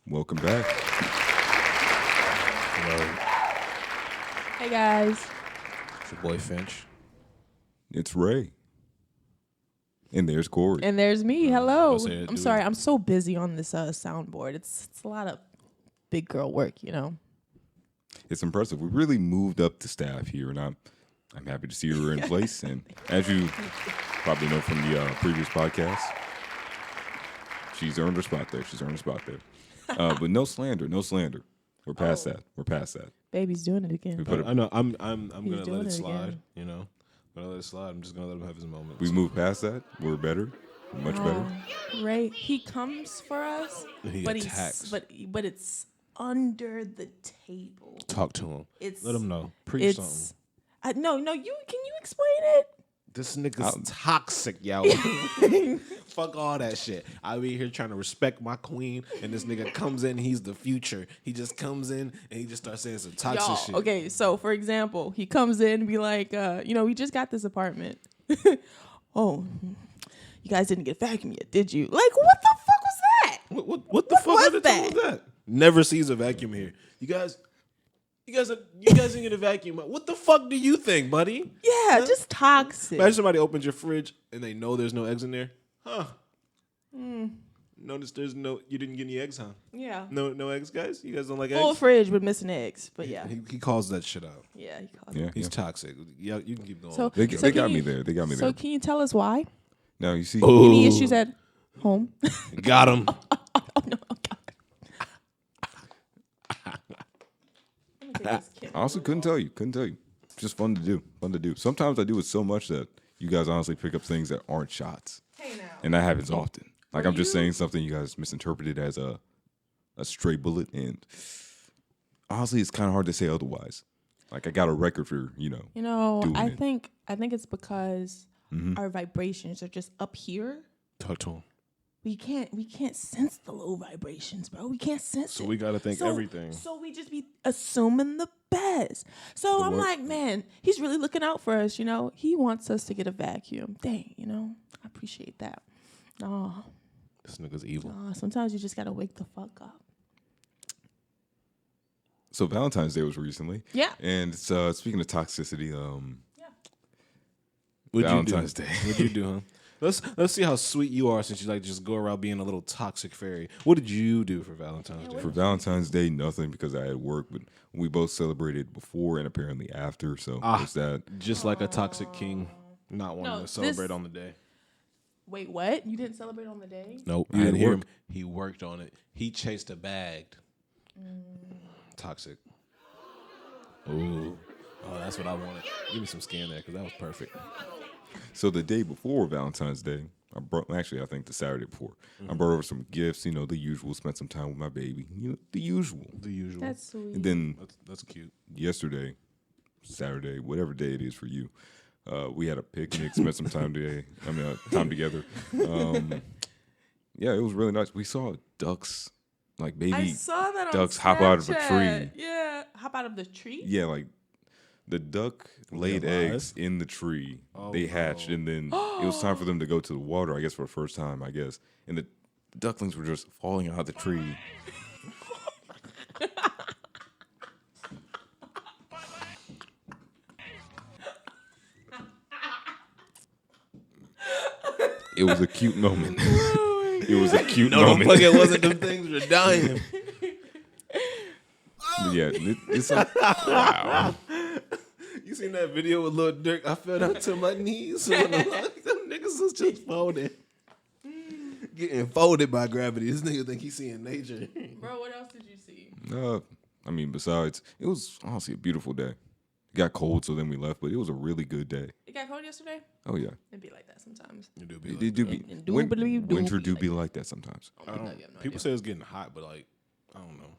Welcome back. Hello. Hey guys. It's your boy Finch. It's Ray. And there's Kori. And there's me. Hello. say, I'm dude. sorry. I'm so busy on this soundboard. It's a lot of big girl work, you know. It's impressive. We really moved up the staff here, and I'm happy to see her in place. And as you probably know from the previous podcast, she's earned her spot there. But no slander. We're past that. Baby's doing it again. We put I know. I'm He's gonna doing let it it slide. again. You know, I'm gonna let it slide. I'm just gonna let him have his moment. we moved past that. We're better, much better. Ray, he comes for us, He but attacks. but it's under the table. Talk to him. It's Let him know. Preach something. It's no. You can you explain it? This nigga's toxic, yo. Fuck all that shit. I be here trying to respect my queen, and this nigga comes in. He's the future. He just comes in and he just starts saying some toxic Y'all, shit. okay, so for example, he comes in and be like, we just got this apartment. Oh, you guys didn't get vacuum yet, did you? Like, what the fuck was that? What the fuck was was that? Never sees a vacuum here. You guys didn't get a vacuum. What the fuck do you think, buddy? Yeah, just toxic. Imagine somebody opens your fridge and they know there's no eggs in there. Huh? Notice you didn't get any eggs, huh? Yeah. No eggs, guys? You guys don't like Full eggs? fridge with missing eggs, but yeah. He calls that shit out. Yeah, he calls Yeah, it. He's toxic. Yeah, you can keep going. So, They so got can me you- there. They got me So there. can you tell us why? Now you see. Any issues at home? Got him. I also couldn't tell you. Just fun to do. Sometimes I do it so much that you guys honestly pick up things that aren't shots. Hey now. And that happens often. Like I'm just you- saying something you guys misinterpreted as a stray bullet, and honestly, it's kind of hard to say otherwise. Like I got a record for doing I it. think it's because our vibrations are just up here. Talk to him. We can't sense the low vibrations, bro. We can't sense So it. we gotta think So- everything. So we just be assuming the best. So I'm work- like, man, he's really looking out for us, He wants us to get a vacuum. Dang, I appreciate that. Oh, This nigga's evil. sometimes you just gotta wake the fuck up. So Valentine's Day was recently. Yeah. And it's, speaking of toxicity, What'd Valentine's you do? Day. What'd you do, huh? Let's see how sweet you are since you like just go around being a little toxic fairy. What did you do for Valentine's Day? for Valentine's Day, nothing because I had work, but we both celebrated before and apparently after. So there's that. Just like a toxic king, not wanting No, to celebrate this- on the day. Wait, what? You didn't celebrate on the day? Nope, I you had didn't hear work. him. He worked on it. He chased a bag. Toxic. Ooh. Oh, that's what I wanted. Give me some skin there because that was perfect. So the day before Valentine's Day, I think the Saturday before, I brought over some gifts, the usual, spent some time with my baby, the usual. The usual. That's sweet. And then That's cute. yesterday, Saturday, whatever day it is for you, we had a picnic, spent some time together. Yeah, it was really nice. We saw ducks, like baby I saw that on ducks hop out of a Snapchat. tree. Yeah, hop out of the tree? Yeah, like the duck laid alive? eggs in the tree. Oh, they hatched, and then it was time for them to go to the water, I guess, for the first time, And the ducklings were just falling out of the tree. It was a cute moment. It was a cute moment. it wasn't them things were dying. Yeah, it's like, wow. You seen that video with Lil Durk? I fell down to my knees. Them niggas was just folded. Getting folded by gravity. This nigga think he's seeing nature. Bro, what else did you see? Besides, it was honestly a beautiful day. It got cold, so then we left, but it was a really good day. It got cold yesterday? Oh, yeah. It'd be like that sometimes. You do be It like do that. be. Indubitably do Winter be do like be that. like that sometimes. I don't, people say it's getting hot, but like, I don't know.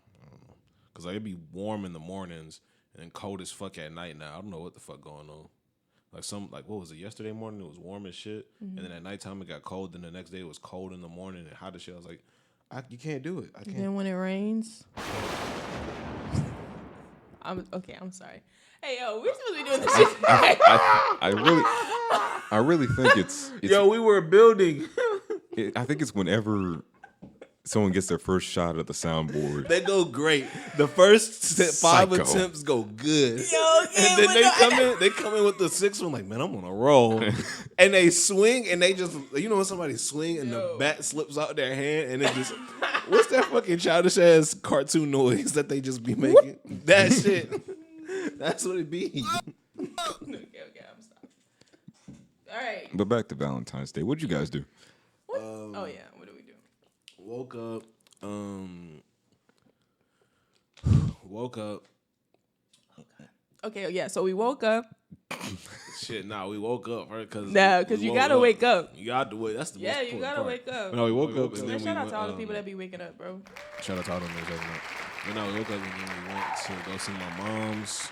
Because like, it'd be warm in the mornings and then cold as fuck at night now. I don't know what the fuck going on. What was it? Yesterday morning it was warm as shit. And then at nighttime it got cold. Then the next day it was cold in the morning and hot as shit. I was like, you can't do it. I can't. Then when it rains. I'm sorry. Hey, yo, we're supposed to be doing this shit. I really think it's Yo, we were building. I think it's whenever someone gets their first shot at the soundboard. They go great. The first 5 Psycho. attempts go good. Yo, And then they come in with the 6th one like, man, I'm on a roll. And they swing and they just, you know when somebody swing and the bat slips out their hand and it just, what's that fucking childish ass cartoon noise that they just be making? That shit. That's what it be. Okay, I'm stopping. All right. But back to Valentine's Day. What'd you guys do? What? Oh yeah. What do we do? Woke up. Okay. Yeah. So we woke up. Shit, we woke up, right? Because you gotta wake up. You got to wake. That's the most Yeah, you important gotta part. wake up. No, we woke up and Man, then we shout out went, to all the people that be waking up, bro. shout out to all them niggas waking up. But no, we woke up and then we went to go see my mom's.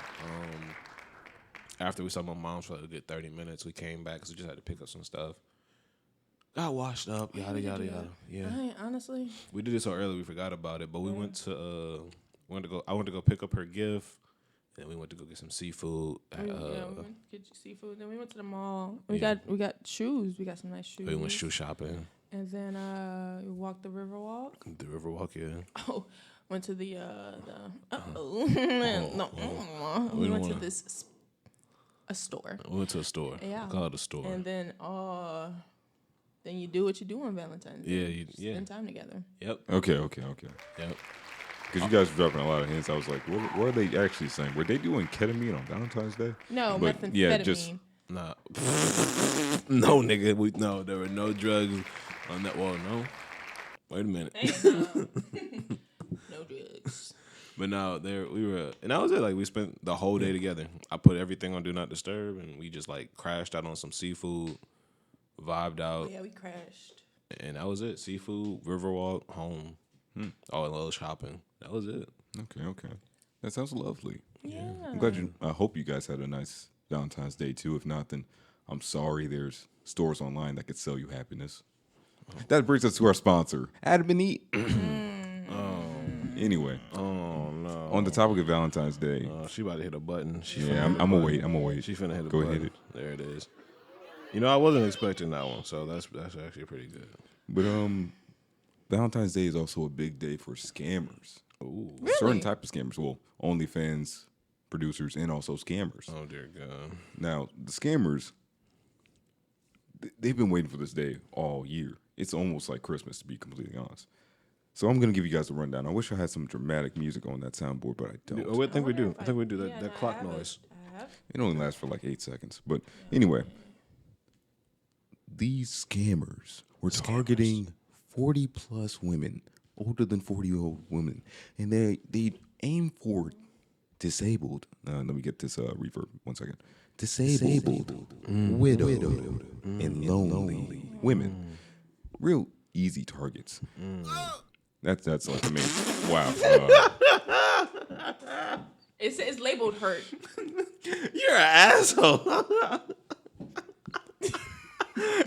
After we saw my mom's for like a good 30 minutes, we came back because we just had to pick up some stuff. Got washed up, yada yada yada. Yeah, Honestly, we did it so early we forgot about it. But we went to I went to go pick up her gift. Then we went to go get some seafood. we went to get seafood. Then we went to the mall. We Yeah. got shoes. We got some nice shoes. We went shoe shopping. And then we walked the river walk. The Riverwalk, yeah. Oh, went to the We we don't went to wanna- a store. We went to a store. Yeah. We call it a store. And then you do what you do on Valentine's Day. Yeah, you Spend time together. Yep. Okay. Yep. Because you guys were dropping a lot of hints. I was like, what are they actually saying? Were they doing ketamine on Valentine's Day? No, But, methamphetamine. yeah, just- Nah. No, nigga. There were no drugs on that. Well, no. Wait a minute. No drugs. But no, we were, and that was it. Like, we spent the whole day together. I put everything on Do Not Disturb, and we just, like, crashed out on some seafood, vibed Oh, out, yeah, we crashed. and that was it. Seafood, Riverwalk, home. Oh, and a little shopping. That was it. Okay. That sounds lovely. Yeah. I'm glad I hope you guys had a nice Valentine's Day too. If not, then I'm sorry. There's stores online that could sell you happiness. That brings us to our sponsor, Adam and Eat. Anyway, Oh, no. on the topic of Valentine's Day, She about to hit a button. I'm gonna wait. She finna hit a Go button. ahead. There it is. You know, I wasn't expecting that one, so that's actually pretty good. But Valentine's Day is also a big day for scammers. Ooh. Really? Certain type of scammers. Well, OnlyFans producers and also scammers. Oh, dear God. Now, the scammers, they've been waiting for this day all year. It's almost like Christmas, to be completely honest. So I'm going to give you guys a rundown. I wish I had some dramatic music on that soundboard, but I don't. Oh, I think we do. if I think we do yeah, that no, clock I have noise. I have. It only lasts for like 8 seconds. But anyway, these scammers were targeting 40-plus women, older than 40-year-old women. And they aim for disabled. Let me get this reverb 1 second. Disabled, widowed, and lonely women. Real easy targets. That's like the main. Wow. It's labeled hurt. You're an asshole.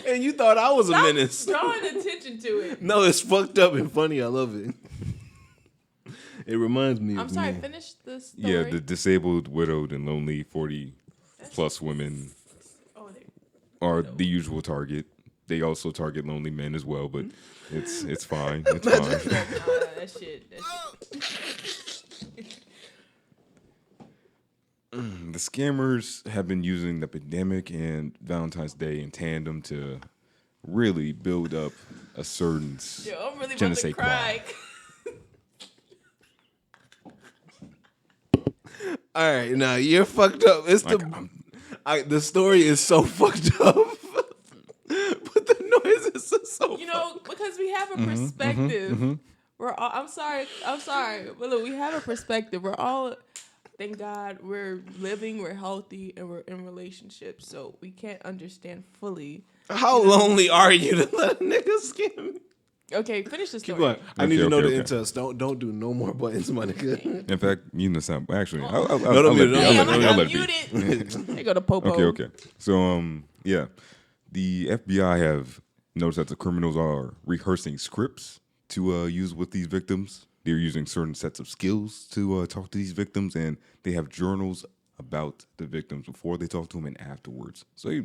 And you thought I was a menace. Drawing attention to it. No, it's fucked up and funny. I love it. It reminds me I'm of sorry, me. finish the story. Yeah, the disabled, widowed, and lonely 40-plus women Oh, there. are the usual target. They also target lonely men as well, but it's fine. It's fine. That shit. The scammers have been using the pandemic and Valentine's Day in tandem to really build up a certain Yo, I'm really je ne about to sais quoi. cry. All right, now you're fucked up. It's the story is so fucked up, but the noise is so. You know, because we have a perspective. We're all. I'm sorry, but look, we have a perspective. We're all. Thank God we're living, we're healthy, and we're in relationships. So we can't understand fully. How lonely are you to let a nigga scam me? Okay, finish the story. Keep going. I need to know Okay. the intents. Don't do no more buttons, my nigga. In fact, you know something. Actually, I'll don't let it mute be. it. I'll Yeah, let I'm it be. I'll gonna let it mute be. it. They go to Popo. Okay. So, yeah, the FBI have noticed that the criminals are rehearsing scripts to use with these victims. They're using certain sets of skills to talk to these victims, and they have journals about the victims before they talk to them and afterwards. So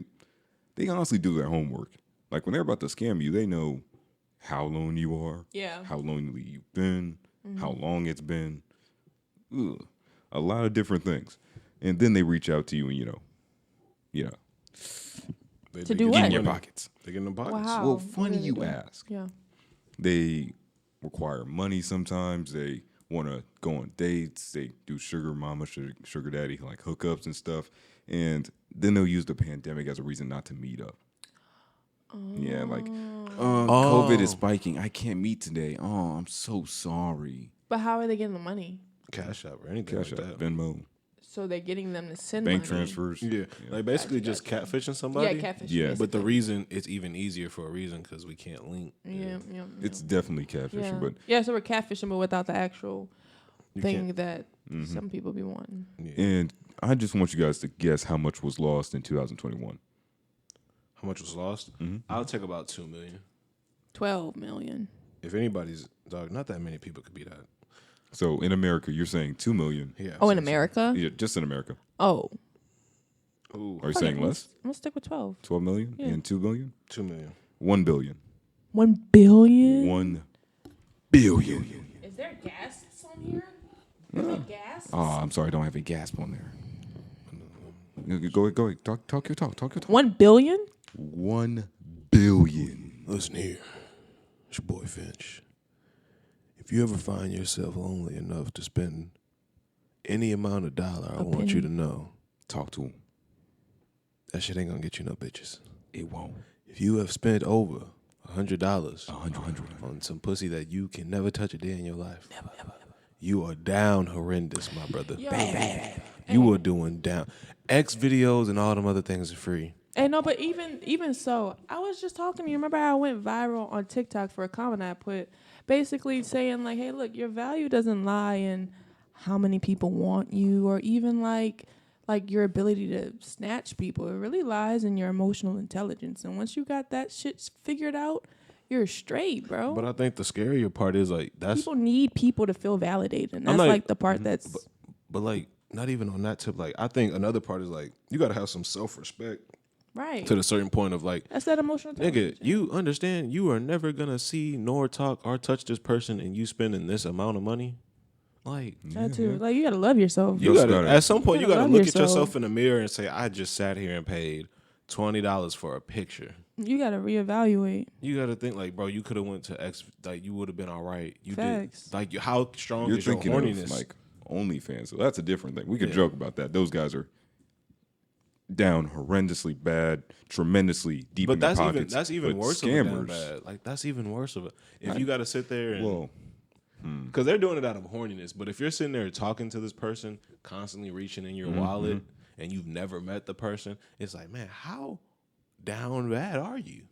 they honestly do their homework. Like when they're about to scam you, they know how lonely you are, Yeah. how lonely you've been, how long it's been, a lot of different things, and then they reach out to you and They To do get what? in the your money. pockets. They get in the pockets. Wow. Well, What funny do they you do? ask. Yeah. They require money sometimes. They want to go on dates. They do sugar mama, sugar daddy, like hookups and stuff. And then they'll use the pandemic as a reason not to meet up. Yeah, like, COVID is spiking. I can't meet today. Oh, I'm so sorry. But how are they getting the money? Cash App or anything Cash like App, that. Venmo, So they're getting them to send bank money. transfers. Yeah, like basically just catfishing somebody. Yeah, catfish. Yeah. But the reason it's even easier for a reason because we can't link. Yeah. It's definitely catfishing, but yeah, so we're catfishing, but without the actual thing can't- that some people be wanting. and I just want you guys to guess how much was lost in 2021. How much was lost? I'll take about 2 million. 12 million. If anybody's dog, not that many people could be that. So in America, you're saying 2 million. Yeah. Oh, in America? Yeah, just in America. Oh. Ooh, Are you saying less? I'm gonna stick with 12. 12 million Yeah. and 2 billion? 2 million. 1 billion. 1 billion? 1 billion. Is there gas on here? There's no gas? Oh, I'm sorry, I don't have a gasp on there. Go ahead. Talk your talk. 1 billion? 1 billion. Listen here, it's your boy Finch. If you ever find yourself lonely enough to spend any amount of dollar, I want you to know Talk to him. that shit ain't gonna get you no bitches. It won't. If you have spent over $100 100. on some pussy that you can never touch a day in your life, never. You are down horrendous, my brother. Yo. You are doing down. X videos and all them other things are free. Hey, no, but even so, I was just talking to you. Remember how I went viral on TikTok for a comment I put, basically saying like, "Hey, look, your value doesn't lie in how many people want you, or even like your ability to snatch people. It really lies in your emotional intelligence. And once you got that shit figured out, you're straight, bro. But I think the scarier part is like that's People need people to feel validated, and that's not- like the part that's but like not even on that tip. Like I think another part is like you gotta have some self-respect right. to the certain point of like, That's that emotional intelligence. nigga, you understand you are never gonna see nor talk or touch this person and you spending this amount of money. Like That too. Like you gotta love yourself. you also gotta gotta- at some point You you gotta gotta love look at yourself. yourself in the mirror and say, I just sat here and paid $20 for a picture. You gotta reevaluate. You gotta think like, bro, you could have went to X, like you would have been all right. You Facts. did like how strong You're is your thinking horniness? of like OnlyFans, so that's a different thing. We could Yeah. joke about that. Those guys are down horrendously bad, tremendously deep but in their that's pockets. that's even but worse of it scammers. than bad. Like that's even worse of it. If you got to sit there and Well, because they're doing it out of horniness. But if you're sitting there talking to this person, constantly reaching in your wallet, and you've never met the person, it's like, man, how down bad are you?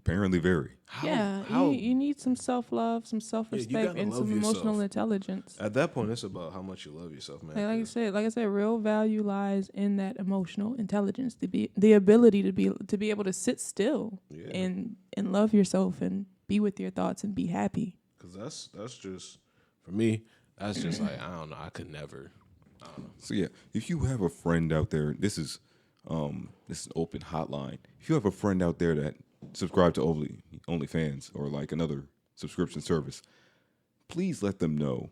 apparently very. How, you need some self love, some self respect, gotta and love some emotional yourself. intelligence. at that point, it's about how much you love yourself, man. Like I said, real value lies in that emotional intelligence, the ability to be able to sit still and love yourself and be with your thoughts and be happy. Because that's just for me. That's just like I don't know. I could never. I don't know. So yeah, if you have a friend out there, this is an open hotline. If you have a friend out there that subscribe to OnlyFans or like another subscription service, please let them know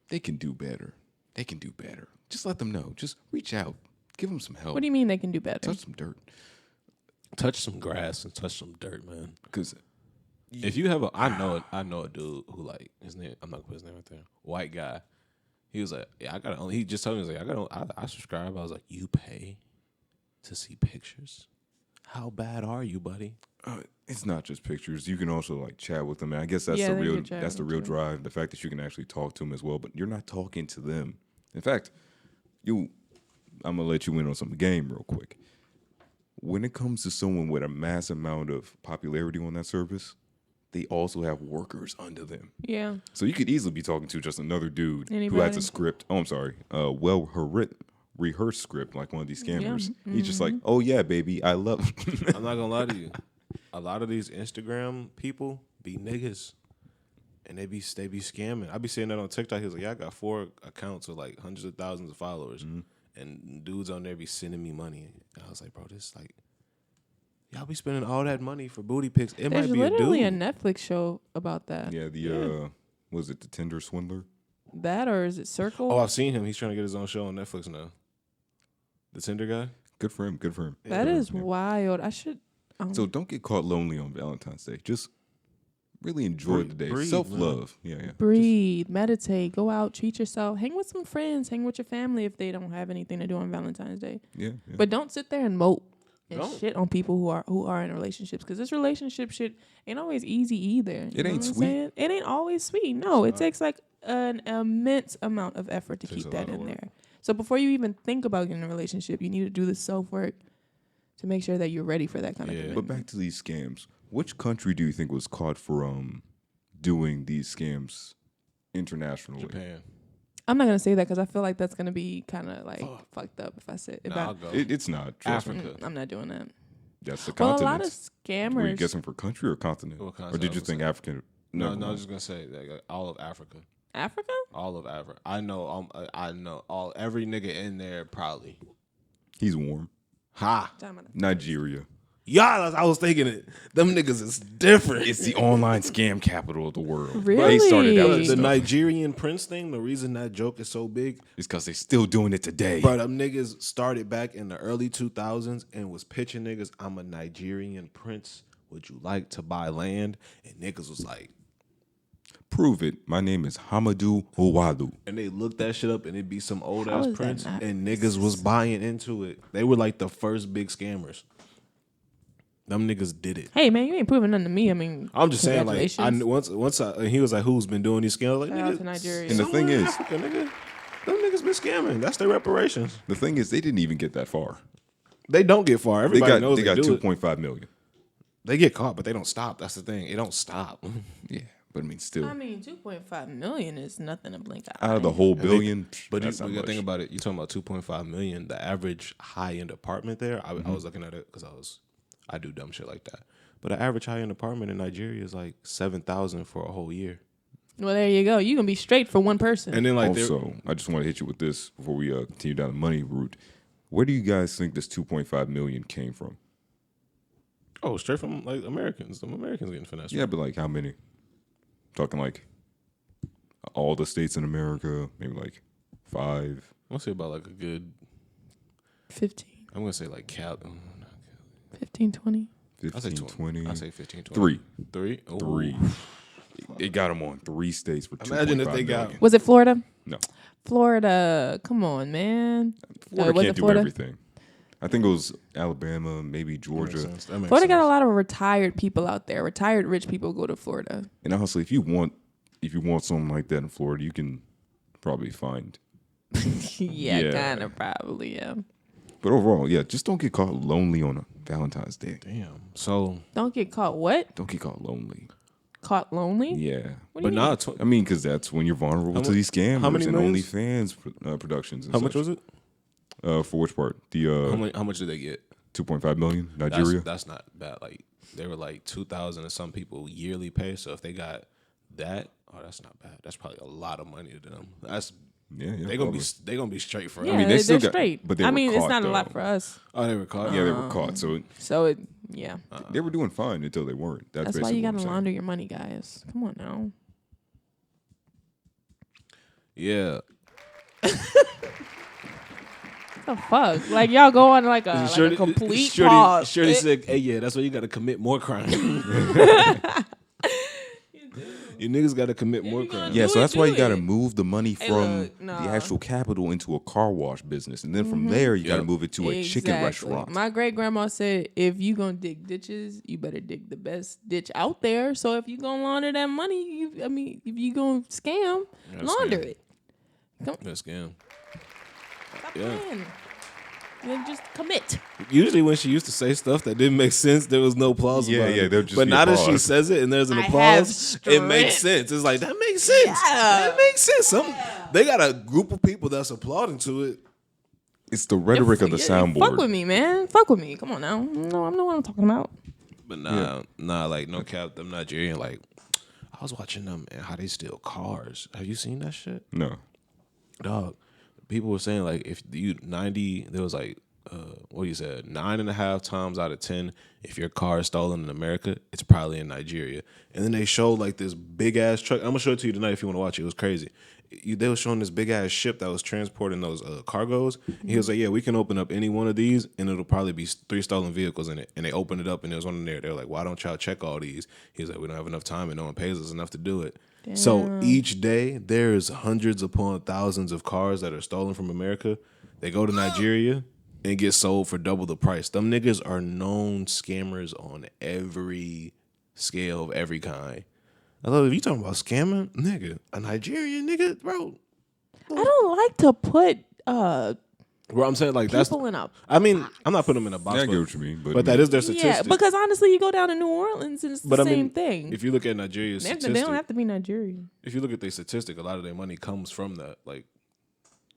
they can do better. They can do better. Just let them know. Just reach out. Give them some help. What do you mean they can do better? Touch some dirt. Touch some grass and touch some dirt, man. Because If you have I know a dude who like his name. I'm not gonna put his name right there. White guy. He was like, yeah, I got. He just told me, he was like, I subscribe. I was like, you pay to see pictures? How bad are you, buddy? it's not just pictures. You can also like chat with them. And I guess that's Yeah, the they real can chat that's the with real you. drive. The fact that you can actually talk to them as well, but you're not talking to them. In fact, I'm gonna let you in on some game real quick. When it comes to someone with a mass amount of popularity on that service, they also have workers under them. Yeah. So you could easily be talking to just another dude who has Anybody. a script. Oh, I'm sorry, rehearsed script, like one of these scammers. He's just Mm-hmm. like, oh yeah, baby, I love. I'm not gonna lie to you. A lot of these Instagram people be niggas, and they be scamming. I be seeing that on TikTok. He's like, yeah, I got 4 accounts with like hundreds of thousands of followers, and dudes on there be sending me money. And I was like, bro, this like, y'all be spending all that money for booty pics. It There's might be a literally a dude. Netflix show about that. Yeah, was it the Tinder swindler? That or is it Circle? Oh, I've seen him. He's trying to get his own show on Netflix now. The Tinder guy. Good for him. That is Yeah. wild. I should. So don't get caught lonely on Valentine's Day. Just really enjoy the day. Breathe, Self-love. Yeah. breathe, meditate, go out, treat yourself, hang with some friends, hang with your family if they don't have anything to do on Valentine's Day. Yeah. But don't sit there and mope and Don't. shit on people who are in relationships, because this relationship shit ain't always easy either. It ain't sweet. It ain't always sweet. No, it takes like an immense amount of effort to Takes keep a lot that of in work. there. So before you even think about getting in a relationship, you need to do the self work to make sure that you're ready for that kind of Yeah. commitment. But back to these scams. Which country do you think was caught for doing these scams internationally? Japan. I'm not gonna say that because I feel like that's gonna be kind of like fucked up if I say if Nah, I'll I, go. It's not. Trust me. Africa. I'm not doing that. That's the Well, a continent. lot of Were you scammers. guessing for country or continent? What Or continent? did I you was think gonna African? No, Never I was mind. just gonna say like, all of Africa. Africa? All of Africa. I know all every nigga in there probably. He's warm. Ha. Nigeria. Y'all, I was thinking it. Them niggas is different. It's the online scam capital of the world. Really? They started out Bro, with the stuff. Nigerian prince thing, the reason that joke is so big, It's because they still doing it today. bro, them niggas started back in the early 2000s and was pitching niggas, I'm a Nigerian prince. Would you like to buy land? And niggas was like, Prove it. My name is Hamadou Owadu. and they looked that shit up and it'd be some old How ass is that prince not and niggas was buying into it. They were like the first big scammers. Them niggas did it. Hey man, you ain't proving nothing to me. I mean, I'm just saying, like, congratulations. and he was like, "Who's been doing these scams?" Like, Shout out nigga, to Nigeria. And the thing somewhere in is- Africa, nigga, them niggas been scamming. That's their reparations. The thing is, they didn't even get that far. They don't get far. Everybody knows they they got do it. 2.5 million. They get caught, but they don't stop. That's the thing. It don't stop. Yeah, but I mean, still, I mean, 2.5 million is nothing to blink an out of the eye. whole billion, But you that's not got to much. think about it. You're talking about 2.5 million. The average high end apartment there. I was looking at it because I do dumb shit like that. But the average high end apartment in Nigeria is like 7,000 for a whole year. Well, there you go. You can be straight for one person. And then like they're- Also, I just want to hit you with this before we continue down the money route. Where do you guys think this 2.5 million came from? oh, straight from like Americans. Some Americans getting finessed. Yeah, but like how many? Talking like all the states in America, maybe like 5. I'm gonna say about like a good. 15, I'm gonna say like 15, 20. 15, 20. I say 15, 20. 3. 3? Oh. 3. It got them on 3 states for Imagine if 2.5 they got- million. Was it Florida? No. Florida. Come on, man. Florida was can't it do Florida? everything. I think it was Alabama, maybe Georgia. Florida got a lot of retired people out there. Retired rich people go to Florida. And honestly, if you want something like that in Florida, you can probably find. yeah, Yeah. kind of probably, yeah. But overall, yeah, just don't get caught lonely on a Valentine's Day. Damn. So, Don't get caught what? Don't get caught lonely. Caught lonely? Yeah. What do but you now mean? it's I mean, because that's when you're vulnerable to these scammers how many and millions? OnlyFans productions. And how much was it? For which part? The How much did they get? 2.5 million, Nigeria. That's not bad. Like they were like 2,000 and some people yearly pay. So if they got that, oh, that's not bad. That's probably a lot of money to them. That's yeah, they gonna be straight for. Yeah, I mean, they're still got- straight. but they I were mean, it's caught, not a lot though. for us. Oh, they were caught. Yeah, they were caught. So So, yeah. they were doing fine until they weren't. That's That's why basically you what got to I'm saying. launder your money, guys. Come on now. Yeah. The fuck? Like, y'all go on like a complete pause. Shorty said, "Hey, yeah, that's why you got to commit more crime. You niggas got to commit more you gonna crime." Yeah, Do so it, that's why do you got to it. move the money Hey, from look, nah. the actual capital into a car wash business, and then from there you got to Yep. move it to a chicken Exactly. restaurant. My great grandma said, if you gonna dig ditches, you better dig the best ditch out there. So if you gonna launder that money, if you gonna scam, gotta launder scam. it. That's scam. Stop Yeah. playing. Then just commit. Usually when she used to say stuff that didn't make sense, there was no applause Yeah, about yeah, it. there'd just But be now that she applause. says it and there's an I have applause, it makes strength. sense. It's like, that makes sense. Yeah. That makes sense. They got a group of people that's applauding to it. It's the rhetoric of the Fuck soundboard. with me, man. Fuck with me. Come on now. No, I know what I'm talking about. But nah, like, no cap, them Nigerian, like, I was watching them and how they steal cars. Have you seen that shit? No. Dog. People were saying, like, if you 90, there was like what you said, 9.5 times out of 10, if your car is stolen in America, it's probably in Nigeria. And then they showed like this big ass truck. I'm gonna show it to you tonight if you want to watch it. It was crazy. They were showing this big ass ship that was transporting those cargoes. And he was like, "Yeah, we can open up any one of these, and it'll probably be 3 stolen vehicles in it." And they opened it up, and there was one in there. They were like, "Why don't y'all check all these?" He was like, "We don't have enough time, and no one pays us enough to do it." Damn. So each day, there's hundreds upon thousands of cars that are stolen from America. They go to Nigeria and get sold for double the price. Them niggas are known scammers on every scale of every kind. I love if you talking about scamming, nigga, a Nigerian nigga, bro. I don't like to put well, I'm saying like that's. people in a. I mean, I'm not putting them in a box. Yeah, I get what you mean, but that is their statistic. Yeah, because honestly, you go down to New Orleans and it's the same thing. If you look at Nigeria's statistic, they don't have to be Nigerian. If you look at their statistic, a lot of their money comes from that. Like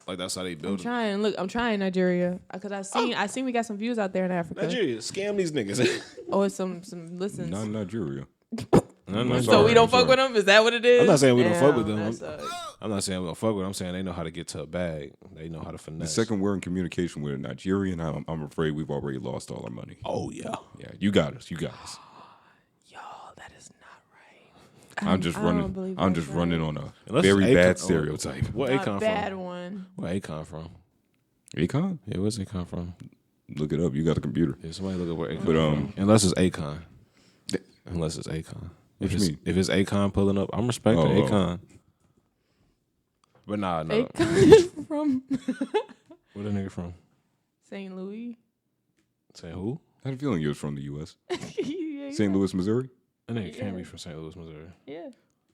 that's how they build. I'm trying Nigeria because I seen we got some views out there in Africa. Nigeria, scam these niggas. Oh, it's some listens. Not Nigeria. So we don't fuck with them? Is that what it is? I'm not saying we don't fuck with them. I'm not saying we don't fuck with them. I'm saying they know how to get to a bag. They know how to finesse. The second we're in communication with a Nigerian, I'm afraid we've already lost all our money. Oh, yeah. Yeah, you got us. Y'all, that is not right. I'm just running on a very bad stereotype. What Akon from? Bad one. Where Akon from? Akon? Yeah, where's Akon from? Look it up. You got the computer. Yeah, somebody look at where Akon from. Unless it's Akon. Unless it's Akon. If it's Akon pulling up, I'm respecting Akon. But nah. Akon is from where that nigga from? St. Louis. Say who? I had a feeling you was from the U.S. Yeah, St. Louis, Missouri? That nigga can't be from St. Louis, Missouri. Yeah.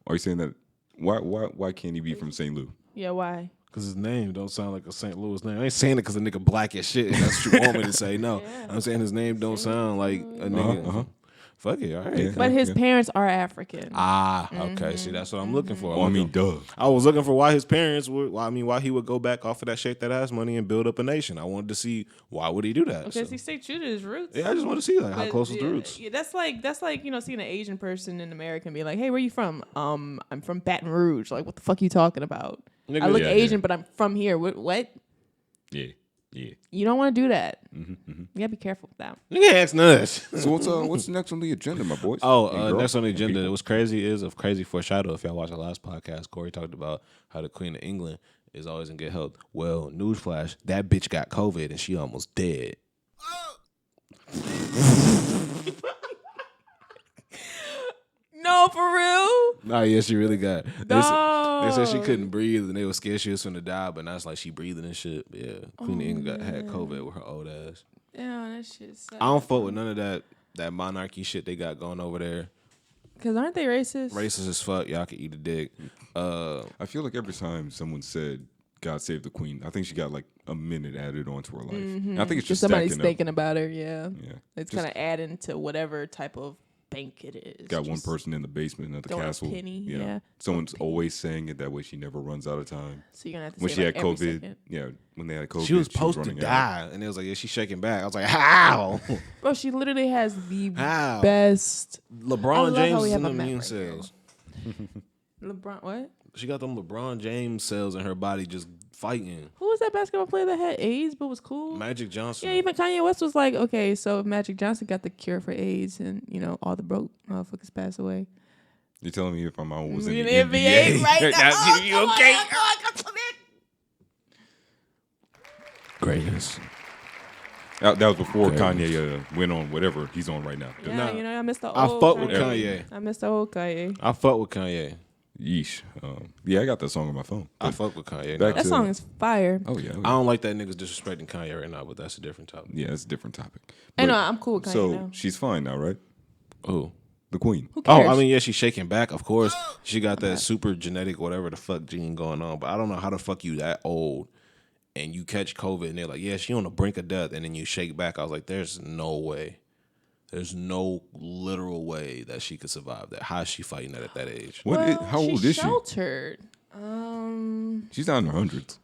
Are you saying that? Why can't he be from St. Louis? Yeah, why? Because his name don't sound like a St. Louis name. I ain't saying it because a nigga black as shit. And that's what you want me to say. No, yeah. I'm saying his name don't sound like a nigga. Fuck it, all right. Yeah. But his parents are African. Okay. See, that's what I'm looking for. Oh, I mean, duh. I was looking for why his parents would. Why he would go back off of that shake that ass money and build up a nation. I wanted to see why would he do that. Because he stayed true to his roots. Yeah, I just want to see how close is the roots. Yeah, that's like seeing an Asian person in America and be like, hey, where you from? I'm from Baton Rouge. Like, what the fuck are you talking about? Nigga, I look Asian, but I'm from here. What? Yeah. Yeah. You don't want to do that. You gotta be careful with that. You can't ask none of that. So what's next on the agenda, my boys? Next on the agenda, what's crazy is a crazy foreshadow. If y'all watched the last podcast, Kori talked about how the Queen of England is always in good health. Well, newsflash, that bitch got COVID and she almost dead. No, for real? Nah, yeah, she really got. They said she couldn't breathe and they were scared she was going to die, but now it's like she breathing and shit. But yeah, Queen of England had COVID with her old ass. Yeah, that shit sucks. I don't fuck with none of that monarchy shit they got going over there. Because aren't they racist? Racist as fuck. Y'all can eat a dick. I feel like every time someone said God save the Queen, I think she got like a minute added onto her life. I think it's just somebody's thinking about her. Yeah. It's just kind of adding to whatever type of bank it is. Got one person in the basement of the castle. Penny, yeah. Someone's always saying it that way. She never runs out of time. So you're gonna have to when say she like had every COVID. second. Yeah, when they had COVID, she was supposed to die, and it was like, yeah, she's shaking back. I was like, how? Bro, she literally has the best. LeBron James is in the immune cells. LeBron, what? She got them LeBron James cells in her body just fighting. Who was that basketball player that had AIDS but was cool? Magic Johnson. Yeah, even Kanye West was like, okay, so if Magic Johnson got the cure for AIDS and, all the broke motherfuckers pass away. You're telling me if my mom was in the NBA right now? You okay? Greatness. That was before Kanye went on whatever he's on right now. Yeah, I missed the old I fuck with Kanye. I missed the old Kanye. I fuck with Kanye. Yeesh. Yeah, I got that song on my phone. I fuck with Kanye. That song is fire. Oh, yeah. I don't like that niggas disrespecting Kanye right now, but that's a different topic. Yeah, that's a different topic. I know, I'm cool with Kanye so now. she's fine now, right? Who? The Queen. Who cares? I mean, yeah, she's shaking back, of course. She got that super genetic whatever the fuck gene going on, but I don't know how the fuck you that old and you catch COVID and they're like, yeah, she on the brink of death, and then you shake back. I was like, there's no way. There's no literal way that she could survive that. How is she fighting that at that age? How old is she? She's sheltered. She's not in her hundreds.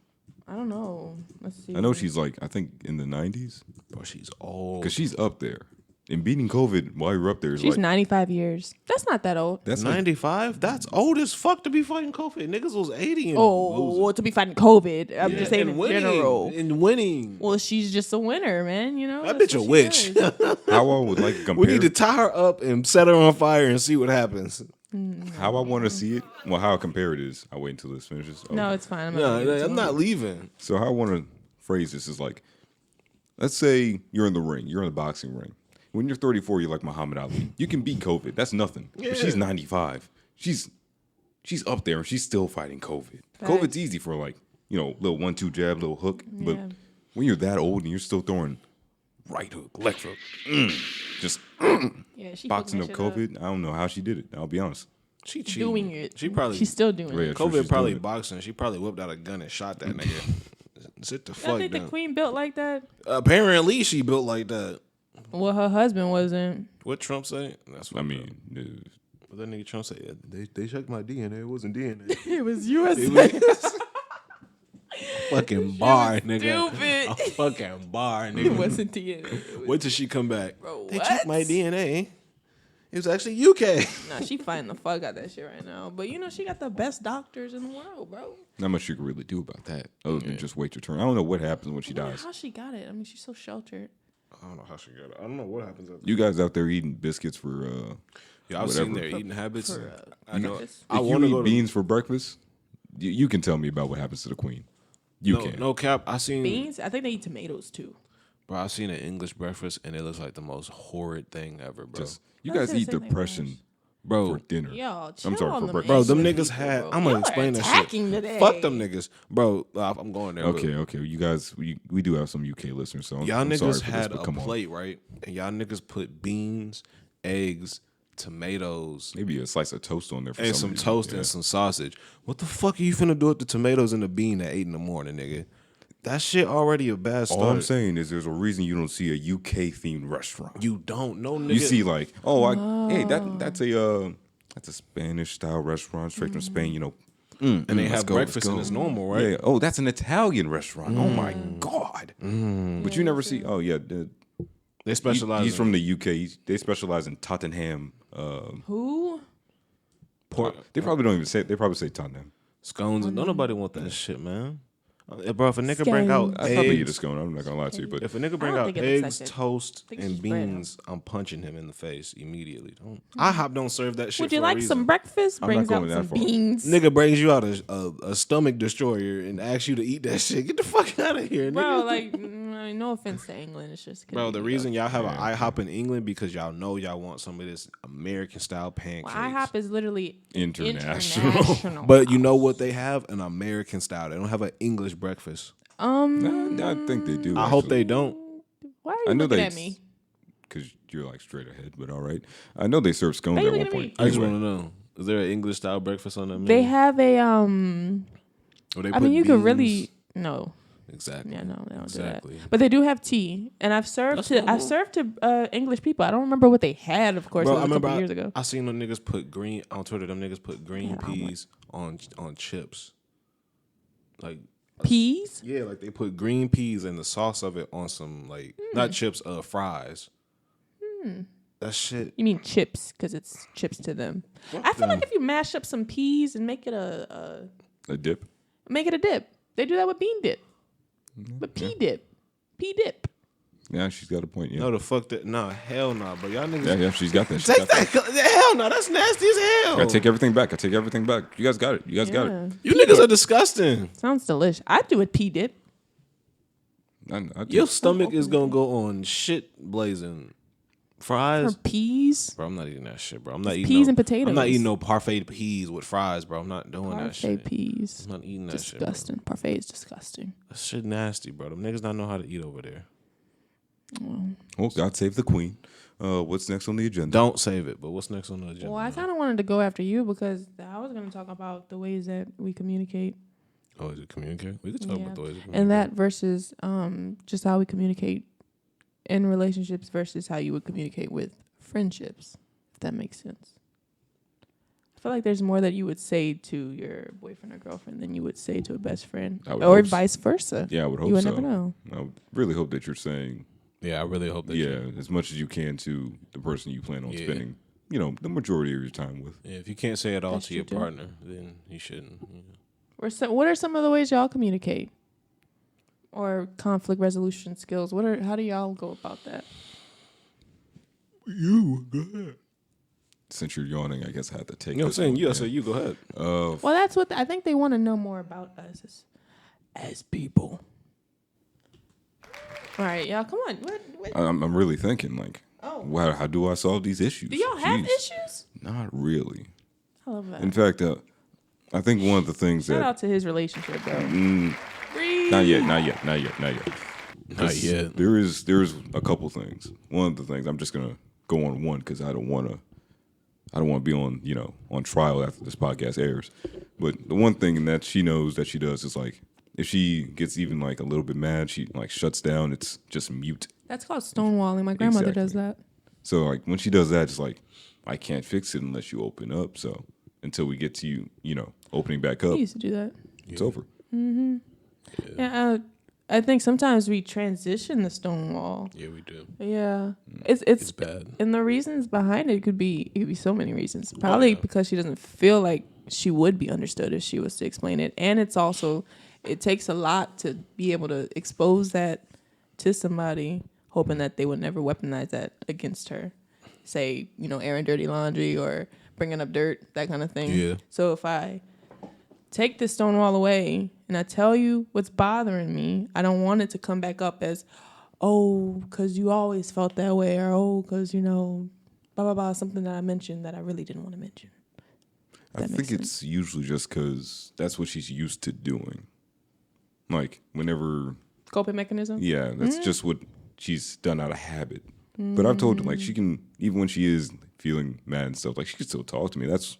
I don't know. Let's see. I know she's like, I think in the 90s. Bro, she's old. Because she's up there. And beating COVID while you're up there is She's like 95 years. That's not that old. that's like 95? That's old as fuck to be fighting COVID. Niggas was 80 and Oh, losing. well, to be fighting COVID. I'm Yeah, just saying and in winning, general. and winning. Well, she's just a winner, man. You know That that's bitch a what she witch. does. how I would like to compare. We need to tie her up and set her on fire and see what happens. How I want to see it. Well, how I compare it is. I wait until this finishes. Oh. No, it's fine. I'm not No, gonna give it to I'm him. not leaving. So how I want to phrase this is like, let's say you're in the ring. You're in the boxing ring. When you're 34, you're like Muhammad Ali. You can beat COVID. That's nothing. Yeah. But she's 95. She's up there and she's still fighting COVID. Facts. COVID's easy for like, little 1-2 jab, little hook. But Yeah. when you're that old and you're still throwing right hook, left hook, just Yeah, she boxing up fucking that shit COVID, I don't know how she did it. I'll be honest. She cheating. Doing it. She's still doing Yeah, it. true, COVID she's probably doing it. boxing. She probably whipped out a gun and shot that nigga. Sit the I fuck think the down. queen built like that. Apparently, she built like that. Well, her husband wasn't. What Trump say? That's what I mean, what that nigga Trump say. They checked my DNA. It wasn't DNA. It was USA. Fucking bar, nigga. Stupid. A fucking bar, It nigga. wasn't DNA. Wait till she come back. Bro, They what? checked my DNA. It was actually UK. Nah, she fighting the fuck out that shit right now. But she got the best doctors in the world, bro. not much you can really do about that other than just wait your turn. I don't know what happens when she I don't know dies. how she got it. I mean, she's so sheltered. I don't know how she got it. I don't know what happens after. You guys out there eating biscuits for Yeah, I've seen whatever. their eating habits. For, I know. breakfast. I if you want to eat go to beans for breakfast, you can tell me about what happens to the queen. You no, can. no cap. I seen Beans? I think they eat tomatoes too. bro. I seen an English breakfast and it looks like the most horrid thing ever, bro. Just you I was guys gonna eat say they depression was. bro, for dinner. Y'all, chill I'm sorry on for them breakfast. bro, them English niggas people, had. bro. I'm gonna Y'all explain are that attacking shit. today. Fuck them niggas, bro. I'm going there. Okay, Look. okay. You guys, we do have some UK listeners, so Y'all I'm sorry niggas for had this, but a come on. plate, right? And y'all niggas put beans, eggs, tomatoes, Maybe a slice of toast on there for and some some reason. toast Yeah. and some sausage. What the fuck are you finna do with the tomatoes and the bean at 8 in the morning, nigga? That shit already a bad start. All I'm saying is there's a reason you don't see a UK themed restaurant. You don't know, nigga. You see like, hey, that's a Spanish style restaurant straight from Spain, and they let's have go, let's breakfast go. and it's normal, right? Yeah. Oh, that's an Italian restaurant. Oh my god. But you never see. Oh yeah, They specialize. he's in from the UK. They specialize in Tottenham. Who? Pork. They probably don't even say. They probably say Tottenham. scones, and don't nobody want that shit, man. Bro, if a nigga bring out Scones. I probably eat a eggs, scone. I'm not gonna lie to you, but if a nigga bring don't out think it looks eggs, like it. toast, think it's and just bread, huh? beans, I'm punching him in the face immediately. IHOP don't serve that shit. Would you for a like reason. some breakfast? I'm Brings not out going some that far. beans. Nigga brings you out a stomach destroyer and asks you to eat that shit. Get the fuck out of here, Bro, nigga. like, no offense to England. It's just. 'cause, Bro, the you know, reason y'all have an IHOP in England because y'all know y'all want some of this American style pancakes. Well, IHOP is literally International. international. But you know what they have? An American style. They don't have an English breakfast. I think they do. I hope they don't. Why are I you know looking they. at me? Because you're like straight ahead, but all right. I know they serve scones Why you at one looking at point. me? I just Anyway. want to know: is there an English style breakfast on that menu? They have a Or they I put mean, you could beans? really no. Exactly. Yeah, no, they don't Exactly. do that. But they do have tea, and I've served to English people. I don't remember what they had. Of course, Bro, it I was a remember couple years ago. I seen them niggas put green on Twitter. Them niggas put green Yeah, peas on chips. Like Peas? yeah, like they put green peas and the sauce of it on some like not chips, fries. That shit. You mean chips? Because it's chips to them. I feel like if you mash up some peas and make it a dip. dip, they do that with bean dip, but pea dip. Yeah, she's got a point. Yeah, No, the fuck that. Nah, hell nah, bro. Y'all niggas. yeah, she's got that. She's Take got that. that. Hell no, that's nasty as hell. I take everything back. I take everything back. You guys got it. You guys got it. You niggas are disgusting. Sounds delicious. I do with pea dip. Your stomach is gonna go on shit blazing. Fries. Or peas. Bro, I'm not eating that shit, bro. I'm not It's eating peas no, and potatoes. I'm not eating no parfait peas with fries, bro. I'm not doing that Parfait shit. peas. I'm not eating that shit, bro. Disgusting. Parfait is disgusting. That shit nasty, bro. Them niggas not know how to eat over there. Well, God save the queen. What's next on the agenda? Don't save it. But what's next on the agenda? Well, I kind of wanted to go after you because I was going to talk about the ways that we communicate. Oh, is it communicate? We could talk Yeah. about the ways of communicate. And that versus just how we communicate in relationships versus how you would communicate with friendships, if that makes sense. I feel like there's more that you would say to your boyfriend or girlfriend than you would say to a best friend, I would or hope so. vice versa. Yeah, I would hope You would so. never know. I would really hope that you're saying Yeah, I really hope that. As much as you can to the person you plan on spending, the majority of your time with. Yeah, if you can't say it all That's to your true, too. partner, then you shouldn't. What are some of the ways y'all communicate? Or conflict resolution skills? How do y'all go about that? You go ahead. Since you're yawning, I guess I have to take. You know what I'm saying? one. Yeah, so you go ahead. Well, that's what I think they want to know more about us as people. All right, y'all, come on. What? I'm really thinking like, wow, how do I solve these issues? Do y'all have issues? Not really. I love that. In fact, I think one of the things Shout out to his relationship, bro. Not yet. Not yet. There is a couple things. One of the things I'm just gonna go on one because I don't want to be on trial after this podcast airs. But the one thing that she knows that she does is like if she gets even like a little bit mad, she like shuts down. It's just mute. That's called stonewalling. My grandmother does that. So like when she does that, it's like I can't fix it unless you open up. So until we get to you opening back up, I used to do that. It's over. Mm-hmm. Yeah, I think sometimes we transition the stonewall. Yeah, we do. Yeah, it's bad. And the reasons behind it could be so many reasons. Probably because she doesn't feel like she would be understood if she was to explain it, and it takes a lot to be able to expose that to somebody, hoping that they would never weaponize that against her. Say, airing dirty laundry or bringing up dirt, that kind of thing. Yeah. So if I take the stonewall away and I tell you what's bothering me, I don't want it to come back up as, because you always felt that way, or because, blah, blah, blah, something that I mentioned that I really didn't want to mention. I think it's usually just because that's what she's used to doing. Like, whenever... Coping mechanism? Yeah, that's just what she's done out of habit. But I've told her, like, she can, even when she is feeling mad and stuff, like, she can still talk to me. That's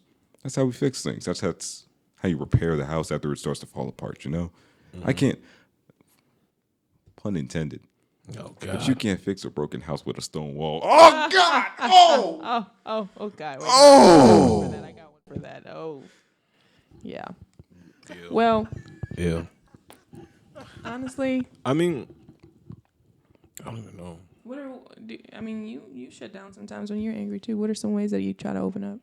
how we fix things. That's how you repair the house after it starts to fall apart, I can't... Pun intended. Oh, God. But you can't fix a broken house with a stone wall. Oh, God! Oh! Oh, God. Wait, Oh! I got one for that. Oh. Yeah. Yeah. Well. Yeah. Honestly. I mean, I don't even know. You shut down sometimes when you're angry, too. What are some ways that you try to open up?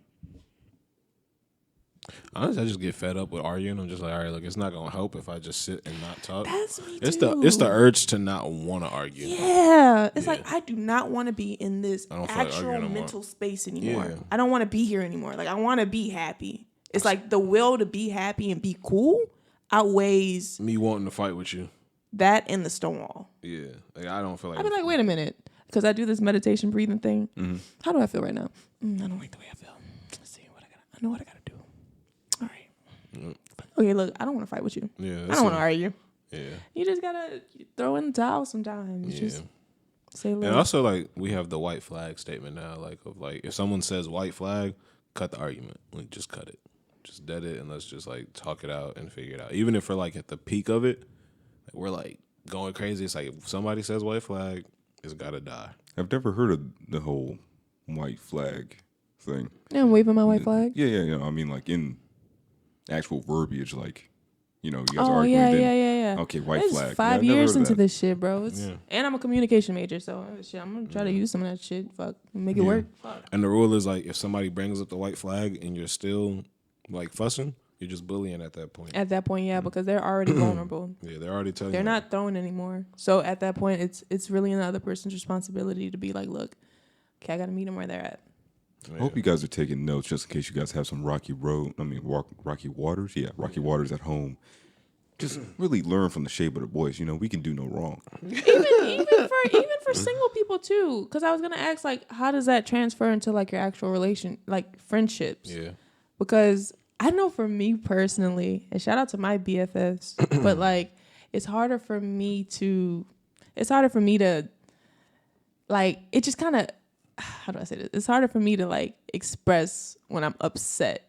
Honestly, I just get fed up with arguing. I'm just like, all right, look, it's not gonna help if I just sit and not talk. That's me It's too. the urge to not want to argue. Yeah, it's like I do not want to be in this actual like mental space anymore. Yeah. I don't want to be here anymore. Like I want to be happy. It's like the will to be happy and be cool outweighs Me wanting to fight with you. that and the stonewall. Yeah, like I don't feel like. I'd be like, wait a minute, because I do this meditation breathing thing. Mm-hmm. How do I feel right now? I don't like the way I feel. Let's see I know what I gotta do. All right. Okay, look, I don't want to fight with you. Yeah, I don't want to argue. Yeah. You just gotta throw in the towel sometimes. Yeah. Just say, look. And also, like, we have the white flag statement now. Like, if someone says white flag, cut the argument. Like, just cut it. Just dead it, and let's just, like, talk it out and figure it out. Even if we're, like, at the peak of it, like, we're, like, going crazy. It's like, if somebody says white flag, it's gotta die. I've never heard of the whole white flag thing. Yeah, I'm waving my white flag. Yeah. I mean, like, in actual verbiage, like, you guys Oh, arguing. yeah. Okay, white It's flag. 5 Yeah, I've never years heard of into that. this shit, bro. Yeah. And I'm a communication major, so I'm gonna try to use some of that shit. Fuck, make it work. Fuck. And the rule is, like, if somebody brings up the white flag and you're still, like, fussing, you're just bullying at that point. At that point, yeah, because they're already vulnerable. Yeah, they're already telling They're you. not throwing anymore. So at that point, it's really another person's responsibility to be like, look, okay, I gotta meet them where they're at. I hope you guys are taking notes just in case you guys have some rocky waters. Yeah, rocky waters at home. Just really learn from the Shea Butter boys. We can do no wrong. even for single people too, because I was gonna ask, like, how does that transfer into like your actual relation, like friendships? Yeah. Because I know for me personally, and shout out to my BFFs, but like it's harder for me to like, it just kind of, how do I say this? It's harder for me to like express when I'm upset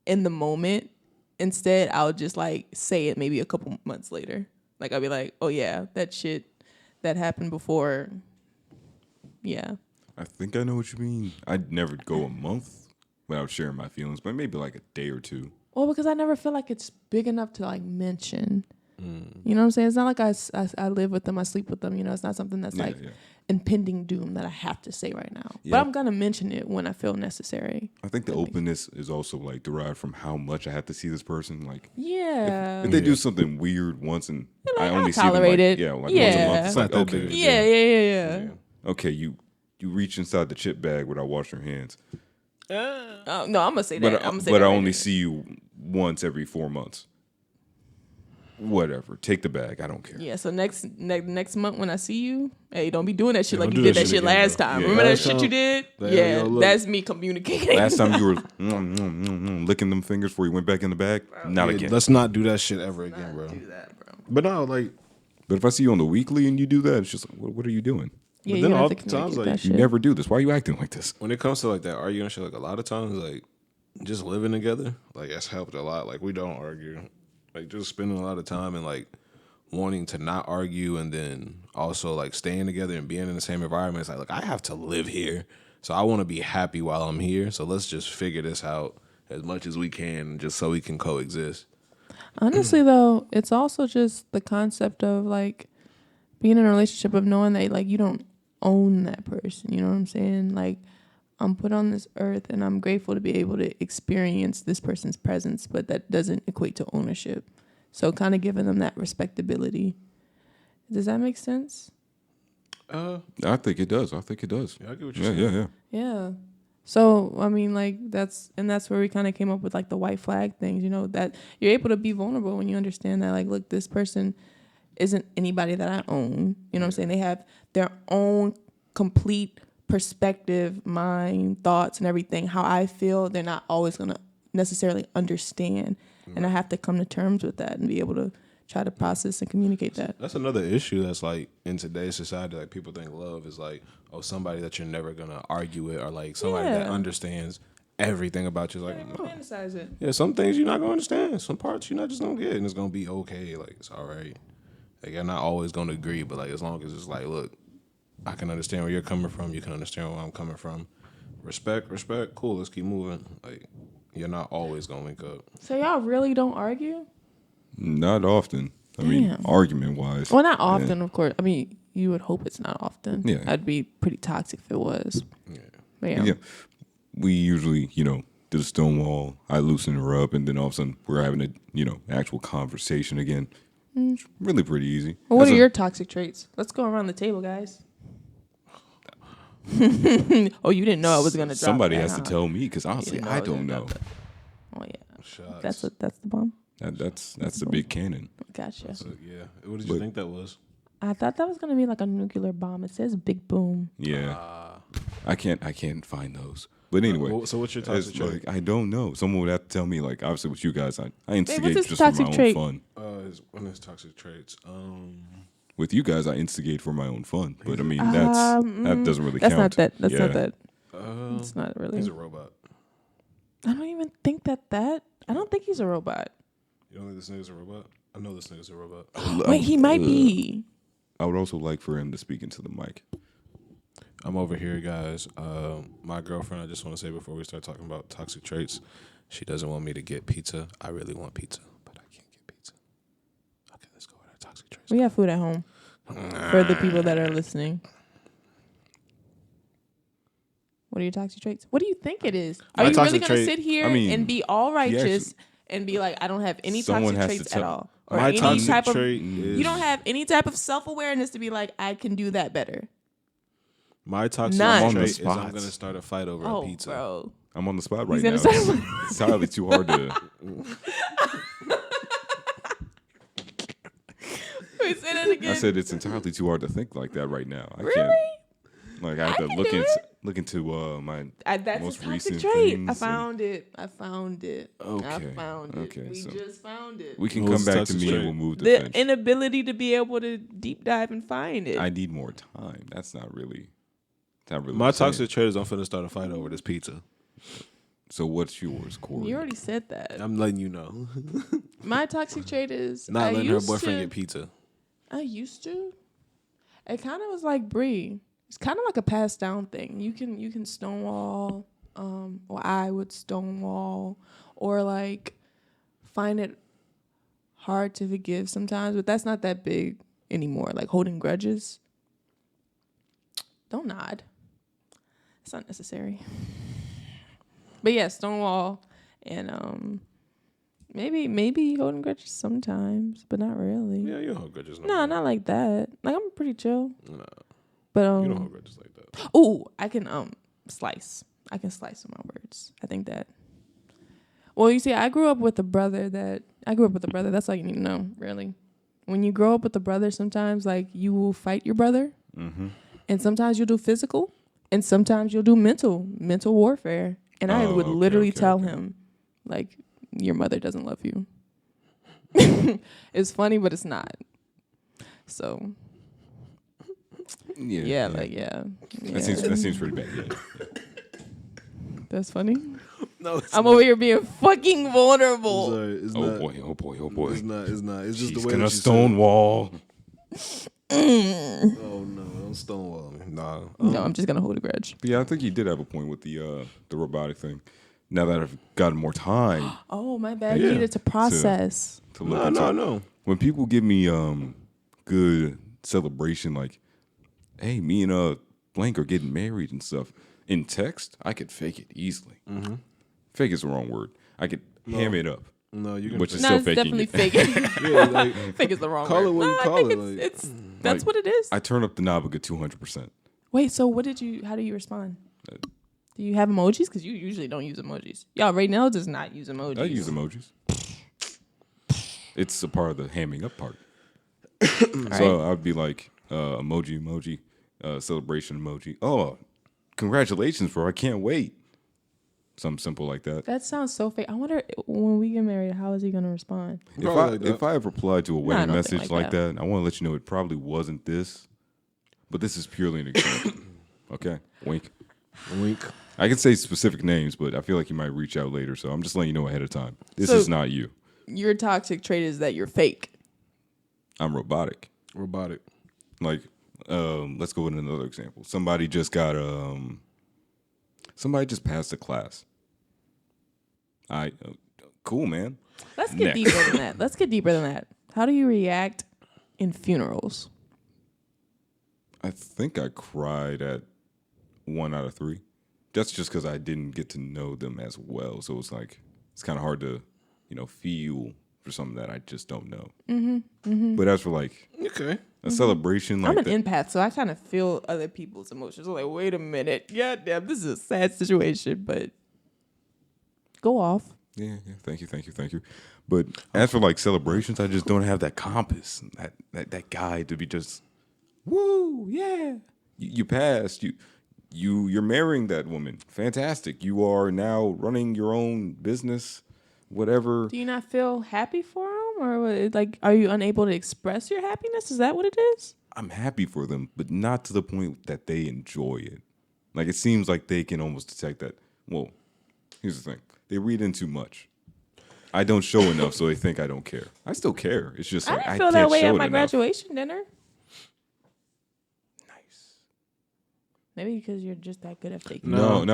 in the moment. Instead, I'll just like say it maybe a couple months later. Like I'll be like, oh yeah, that shit that happened before. Yeah. I think I know what you mean. I'd never go a month without sharing my feelings, but maybe like a day or two. Well, because I never feel like it's big enough to like mention. You know what I'm saying? It's not like I live with them, I sleep with them. You know, it's not something that's like impending doom that I have to say right now. But I'm going to mention it when I feel necessary. I think the openness is also like derived from how much I have to see this person. Like, yeah. if they do something weird once and like, I only see tolerate them, it. once a month, it's like, okay. Yeah. Okay, you reach inside the chip bag without washing your hands. No, I'm going to say that. But I only see you once every 4 months. Whatever. Take the bag. I don't care. Yeah, so next month when I see you, hey, don't be doing that shit like you did that shit last time. Yeah. Remember that shit you did? Yeah, that's me communicating. Last time you were licking them fingers before you went back in the bag? Not again. Let's not do that shit ever again, bro. Do that, bro. But no, like... But if I see you on the weekly and you do that, it's just like, what are you doing? Yeah, but then you all have the to times, like, you never do this. Why are you acting like this? When it comes to, like, that arguing shit, like, a lot of times, like, just living together, like, that's helped a lot. Like, we don't argue. Like, just spending a lot of time and, like, wanting to not argue and then also like staying together and being in the same environment. It's like, look, I have to live here. So I want to be happy while I'm here. So let's just figure this out as much as we can just so we can coexist. Honestly, though, it's also just the concept of like being in a relationship of knowing that like you don't own that person. You know what I'm saying? Like I'm put on this earth and I'm grateful to be able to experience this person's presence, but that doesn't equate to ownership. So kind of giving them that respectability. Does that make sense? I think it does. Yeah, I get what you're saying. Yeah. So, I mean, like, that's where we kind of came up with, like, the white flag things, you know, that you're able to be vulnerable when you understand that, like, look, this person isn't anybody that I own. You know what I'm saying? They have their own complete perspective, mind, thoughts, and everything. How I feel, they're not always going to necessarily understand. And I have to come to terms with that and be able to try to process and communicate that. That's another issue that's like in today's society, like people think love is like, oh, somebody that you're never going to argue with or like somebody that understands everything about you. Like, romanticize it. Yeah, some things you're not going to understand. Some parts you're not just going to get and it's going to be okay. Like, it's all right. Like, you're not always going to agree, but like as long as it's like, look, I can understand where you're coming from. You can understand where I'm coming from. Respect. Cool, let's keep moving. Like, you're not always going to link up. So y'all really don't argue? Not often. I mean, argument-wise. Well, not often, of course. I mean, you would hope it's not often. Yeah. That'd be pretty toxic if it was. Yeah. But yeah. We usually, do the stonewall. I loosen her up, and then all of a sudden we're having a, actual conversation again. It's really pretty easy. Well, what are your toxic traits? Let's go around the table, guys. Oh, you didn't know I was going to drop Somebody that, has to tell me, because honestly, I don't know. Oh, yeah. Shots. That's the bomb? That's the big cannon. Gotcha. Yeah. What did you think that was? I thought that was going to be like a nuclear bomb. It says big boom. Yeah. I can't find those. But anyway. So what's your toxic trait? Like, I don't know. Someone would have to tell me, like, obviously with you guys, I instigate what's just for my trait? own fun. One of his toxic traits. With you guys, I instigate for my own fun. But I mean, that doesn't really count. Not that. That's not that. It's not really. He's a robot. I don't even think that. I don't think he's a robot. You don't think this nigga's a robot? I know this nigga's a robot. Wait, he might be. I would also like for him to speak into the mic. I'm over here, guys. My girlfriend, I just want to say before we start talking about toxic traits, she doesn't want me to get pizza. I really want pizza, but I can't get pizza. Okay, let's go with our toxic traits. We have food at home for the people that are listening. What are your toxic traits? What do you think it is? Are you really going to sit here and be all righteous and be like, I don't have any toxic traits at all? Or my any toxic type trait of, is... You don't have any type of self-awareness to be like, I can do that better. My toxic trait is I'm going to start a fight over a pizza. Bro. I'm on the spot right now. It's entirely too hard to... Wait, say that again. I said it's entirely too hard to think like that right now. I really? can't. Like I have to look into my that's most a recent toxic trait. things. I found it. Okay. I found it. Okay, We so just found it. We can come back to me and we'll move the Finch. inability to be able to deep dive and find it. I need more time. That's not really. My toxic trait is I'm finna start a fight over this pizza. So what's yours, Kori? You already said that. I'm letting you know. My toxic trait is not letting her boyfriend get pizza. I used to. It kind of was like Brie. It's kind of like a passed down thing. You can stonewall, or I would stonewall, or like find it hard to forgive sometimes, but that's not that big anymore. Like holding grudges. Don't nod. It's not necessary. But yeah, Stonewall and maybe holding grudges sometimes, but not really. Yeah, you don't hold grudges. No, not like that. Like I'm pretty chill. Nah, But you don't hold grudges like that. oh, I can slice. I can slice with my words. I think that. Well, you see, I grew up with a brother. That's all you need to know, really. When you grow up with a brother, sometimes like you will fight your brother, and sometimes you'll do physical, and sometimes you'll do mental warfare. And I would literally tell him, like, your mother doesn't love you. It's funny, but it's not. So. Yeah. That seems pretty bad. Yeah. That's funny. No, I'm over here being fucking vulnerable. Sorry, it's Oh not. boy. It's not. It's just She's the way gonna that you stonewall. Oh no, don't stonewall me. Nah. No, I'm just gonna hold a grudge. But yeah, I think he did have a point with the robotic thing. Now that I've gotten more time Oh, my bad. Yeah. You needed to process. to look into it. No. When people give me good celebration, like, hey, me and blank are getting married and stuff, in text, I could fake it easily. Fake is the wrong word. I could ham it up. No, you can. Which is No, still it's faking definitely it. fake. Yeah, like, Fake is the wrong Call word. it what you No, call I think it, it's that's Like, what it is. I turn up the knob a good 200%. Wait, so how do you respond? Do you have emojis? Because you usually don't use emojis. Y'all, Raynell does not use emojis. I use emojis. It's a part of the hamming up part. So I'd be like, emoji, celebration emoji. Oh, congratulations, bro. I can't wait. Something simple like that. That sounds so fake. I wonder when we get married, how is he going to respond? If I ever replied to a wedding nothing message like like that. that, I want to let you know it probably wasn't this. But this is purely an example. Okay? Wink. wink. I can say specific names, but I feel like you might reach out later, so I'm just letting you know ahead of time. This So- is not you. Your toxic trait is that you're fake. I'm robotic. Robotic. Like, let's go with another example. Somebody just passed a class. Cool, man. Let's get Next. deeper than that. How do you react in funerals? I think I cried at 1 out of 3. That's just because I didn't get to know them as well. So it's like, it's kind of hard to, feel for something that I just don't know. But as for like Okay. a celebration like I'm an that, empath, so I kind of feel other people's emotions. I'm like, wait a minute. God damn, this is a sad situation, but go off. yeah, thank you. But as for like celebrations, I just don't have that compass, that guide to be just, woo, yeah. You passed, you're marrying that woman. Fantastic. You are now running your own business, whatever. Do you not feel happy for them, or like, are you unable to express your happiness? Is that what it is? I'm happy for them, but not to the point that they enjoy it. Like, it seems like they can almost detect that. Well, here's the thing. They read in too much. I don't show enough, so they think I don't care. I still care. It's just like, I I didn't feel can't that way show at it my enough. graduation dinner. Nice. Maybe because you're just that good at faking. No.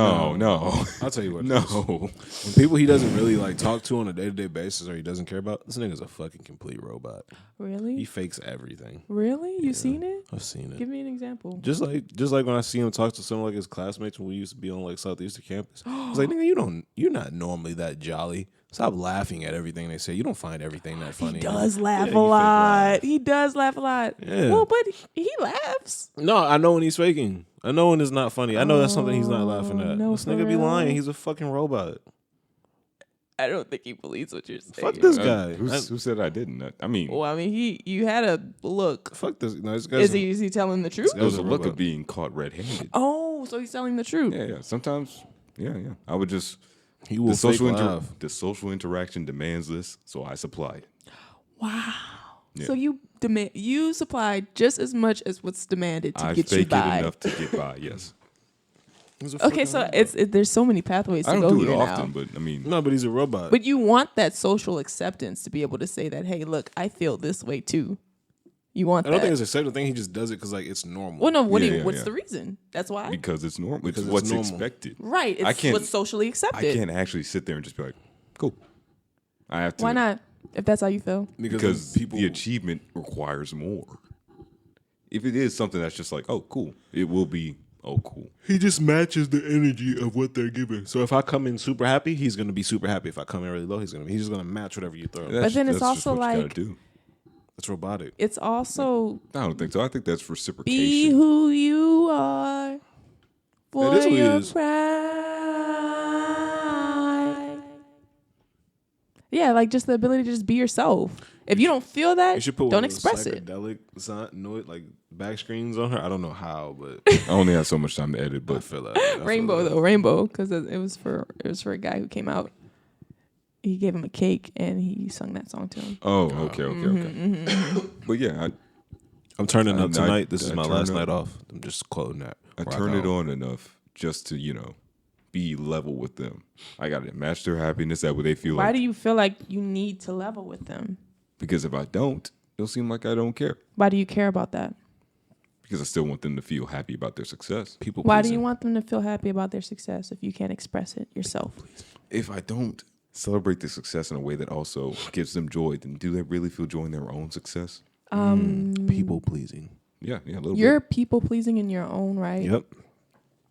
I'll tell you what. No. When people he doesn't really like talk to on a day-to-day basis or he doesn't care about, this nigga's a fucking complete robot. Really? He fakes everything. Really? You seen it? I've seen it. Give me an example. Just like when I see him talk to some of like his classmates when we used to be on like Southeastern campus. I was like, nigga, you're not normally that jolly. Stop laughing at everything they say. You don't find everything that funny. He does Yeah, laugh you a fake lot. laugh. He does laugh a lot. Yeah. Well, but he laughs. No, I know when he's faking. I know when it's not funny. I know that's something he's not laughing at. no, This for nigga be real? lying. He's a fucking robot. I don't think he believes what you're saying. Fuck this guy. Who said I didn't? I mean, Well, I mean, you had a look. Fuck this. No, this guy's Is he telling the truth? it was a look robot. of being caught red-handed. Oh, so he's telling the truth. Yeah. Sometimes, yeah. I would just He will fake laugh. the social interaction demands this, so I supply it. Wow. Yeah. So you supply just as much as what's demanded to I get you fake by. it enough to get by. Yes. He's a Okay, fucking so robot. there's so many pathways I to don't go do it here often, now. but I mean, No, but he's a robot. But you want that social acceptance to be able to say that, hey, look, I feel this way too. You want I that. don't think it's accepted. I think he just does it because like it's normal. Well, no. What's Yeah. the reason? That's why. because it's normal. Because It's it's what's normal. expected. Right. I It's can't- what's socially I accepted. can't actually sit there and just be like, cool. I have to. Why not? If that's how you feel. Because the achievement requires more. If it is something that's just like, oh, cool, it will be, oh, cool. He just matches the energy of what they're giving. So if I come in super happy, he's gonna be super happy. If I come in really low, he's just gonna match whatever you throw. But then it's also like it's robotic. It's also I don't think so. I think that's reciprocation. Be who you are for That is who he your is. pride. Yeah, like just the ability to just be yourself. If you don't feel You that, should put don't one of express those it. psychedelic note like back screens on her. I don't know how, but I only have so much time to edit, I but feel that. Rainbow, because it was for a guy who came out. He gave him a cake and he sung that song to him. oh, okay. But yeah, I'm turning up I tonight. This is I my turn last up- night off. I'm just quoting that. I turn it on enough just to be level with them. I got to match their happiness. That way they feel. Why like, do you feel like you need to level with them? Because if I don't, it'll seem like I don't care. Why do you care about that? Because I still want them to feel happy about their success. People. Why do pleasing. you want them to feel happy about their success if you can't express it yourself? If I don't celebrate their success in a way that also gives them joy, then do they really feel joy in their own success? People pleasing? Yeah, a little You're bit. people pleasing in your own right. Yep.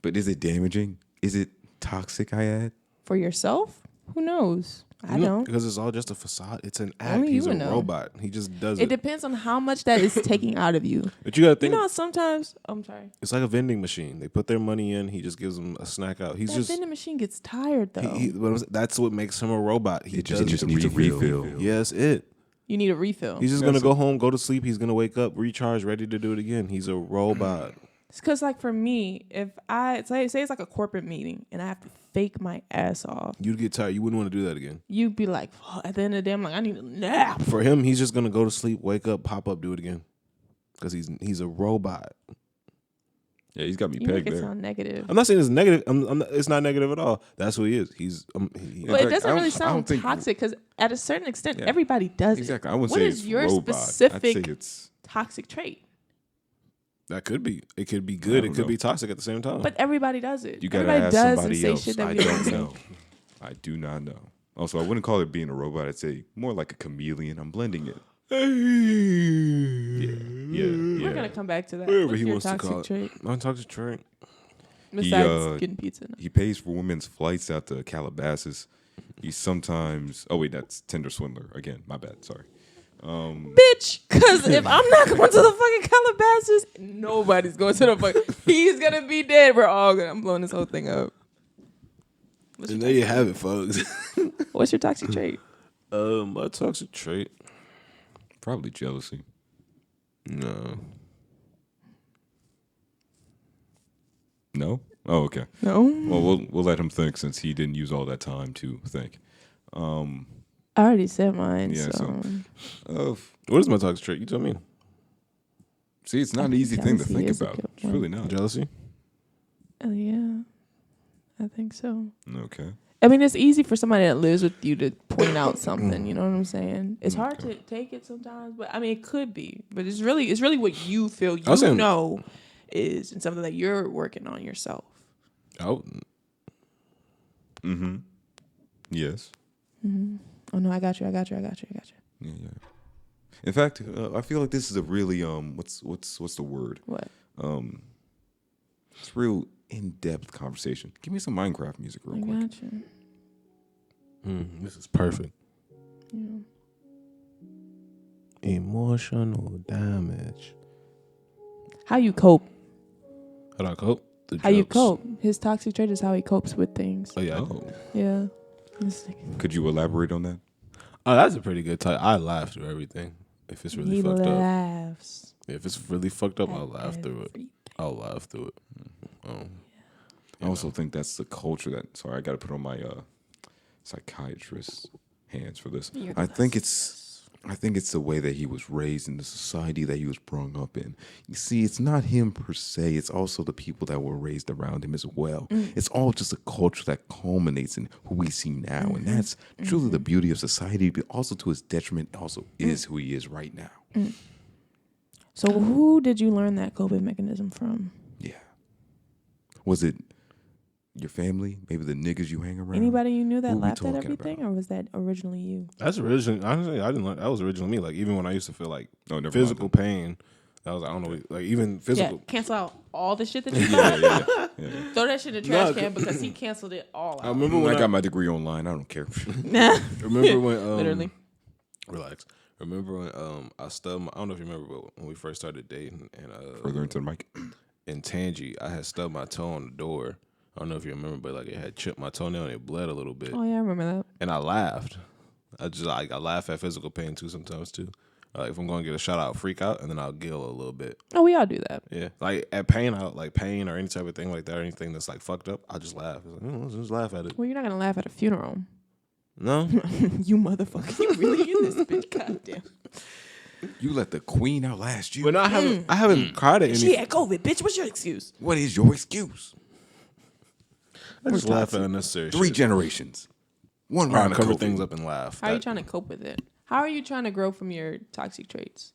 But is it damaging? Is it toxic? I add. For yourself? Who knows? I don't. Because it's all just a facade. It's an act. Only He's you a would know. robot. He just does It it. depends on how much that is taking out of you. But you gotta You think. know, sometimes I'm sorry. It's like a vending machine. They put their money in. He just gives them a snack out. He's That just. vending machine gets tired though. That's what makes him a robot. He It just does needs a refill. Yes, it. You need a refill. He's just gonna go home, go to sleep. He's gonna wake up, recharge, ready to do it again. He's a robot. It's because, like, for me, if I say it's like a corporate meeting and I have to fake my ass off, You'd get tired. You wouldn't want to do that again. you'd be like, at the end of the day, I'm like, I need a nap. For him, he's just gonna go to sleep, wake up, pop up, do it again, because he's a robot. Yeah, he's got me You make pegged it there. sound negative. I'm not saying it's negative. it's not negative at all. That's who he is. He's But fact, it I doesn't don't- really I sound don't think- toxic because at a certain extent, Yeah. everybody does Exactly. it. I wouldn't What say is it's your robot. specific I'd say it's. toxic trait? that could be. It could be good. It don't could know. be toxic at the same time. But everybody does it. You gotta Everybody ask does somebody and say else. shit that I we don't don't say. know. I do not know. Also, I wouldn't call it being a robot. I'd say more like a chameleon. I'm blending it. Yeah. We're gonna come back to that. Whatever What's he your wants to toxic call it. trait? My toxic trait. Besides getting pizza. No. He pays for women's flights out to Calabasas. He sometimes. Oh wait, that's Tinder swindler again. My bad. Sorry. Bitch, because if I'm not going to the fucking Calabasas, nobody's going to the fucking. He's gonna be dead. We're all gonna. I'm blowing this whole thing up. And there you have it, folks. What's your toxic trait? My toxic trait. Probably jealousy. No. No. Oh, okay. No, Well, we'll let him think since he didn't use all that time to think. I already said mine. Yeah, so. What is my toxic trait? You tell me. See, it's not an easy thing to Jealousy think is a about. good It's one. really not. Jealousy. Yeah, I think so. Okay. I mean, it's easy for somebody that lives with you to point out something. You know what I'm saying? It's hard to take it sometimes, but I mean, it could be. But it's really what you feel you was saying- know is and something that you're working on yourself. Oh, Yes. Oh no, I got you. Yeah. In fact, I feel like this is a really what's the word? What? It's real in-depth conversation. Give me some Minecraft music real I quick. got you. this is perfect. Yeah. Emotional damage. How you cope? How do I cope? The How you jokes. cope? His toxic trait is how he copes with things. Oh yeah. Oh, Yeah. This nigga. could you elaborate on that? Oh, that's a pretty good type. I laugh through everything. If it's really He fucked up. laughs. If it's really fucked up, I'll at laugh through it. everything. I'll laugh through it. I also think that's the culture that. Sorry, I got to put on my psychiatrist's hands for this. You're the I think it's the way that he was raised in the society that he was brought up in. You see, it's not him per se. It's also the people that were raised around him as well. It's all just a culture that culminates in who we see now, and that's truly the beauty of society. But also to his detriment, also is who he is right now. So who did you learn that coping mechanism from? Yeah. Was it your family, maybe the niggas you hang around. Anybody you knew that Who we laughed at talking everything, about? or was that originally you? That's originally, honestly, I didn't like, that was originally me. Like, even when I used to feel like never physical mind pain, I was like, I don't know, like, even physical. Yeah, cancel out all the shit that you Yeah, thought. yeah. Throw that shit in the trash Nah, can because he canceled it all out. I remember when I got my degree online. I don't care. remember when, Literally. relax. Remember when I stubbed my, I don't know if you remember, but when we first started dating, and Further into the mic. in Tangy, I had stubbed my toe on the door. I don't know if you remember, but like it had chipped my toenail and it bled a little bit. Oh yeah, I remember that. And I laughed. I just like I laugh at physical pain too sometimes too. Like if I'm gonna get a shot, I'll freak out and then I'll gill a little bit. Oh, we all do that. Yeah, like at pain, like pain or any type of thing like that, or anything that's like fucked up, I'll just laugh. It's like, let's just laugh at it. Well, you're not gonna laugh at a funeral. No, You motherfucker! You really in this bitch? Goddamn. You let the queen outlast you. but no, I haven't cried at any. She had COVID, bitch. What's your excuse? What is your excuse? I just laugh at unnecessary 3 shit. generations. One Trying round to of cover COVID. things up and laugh. How are you trying to cope with it? How are you trying to grow from your toxic traits?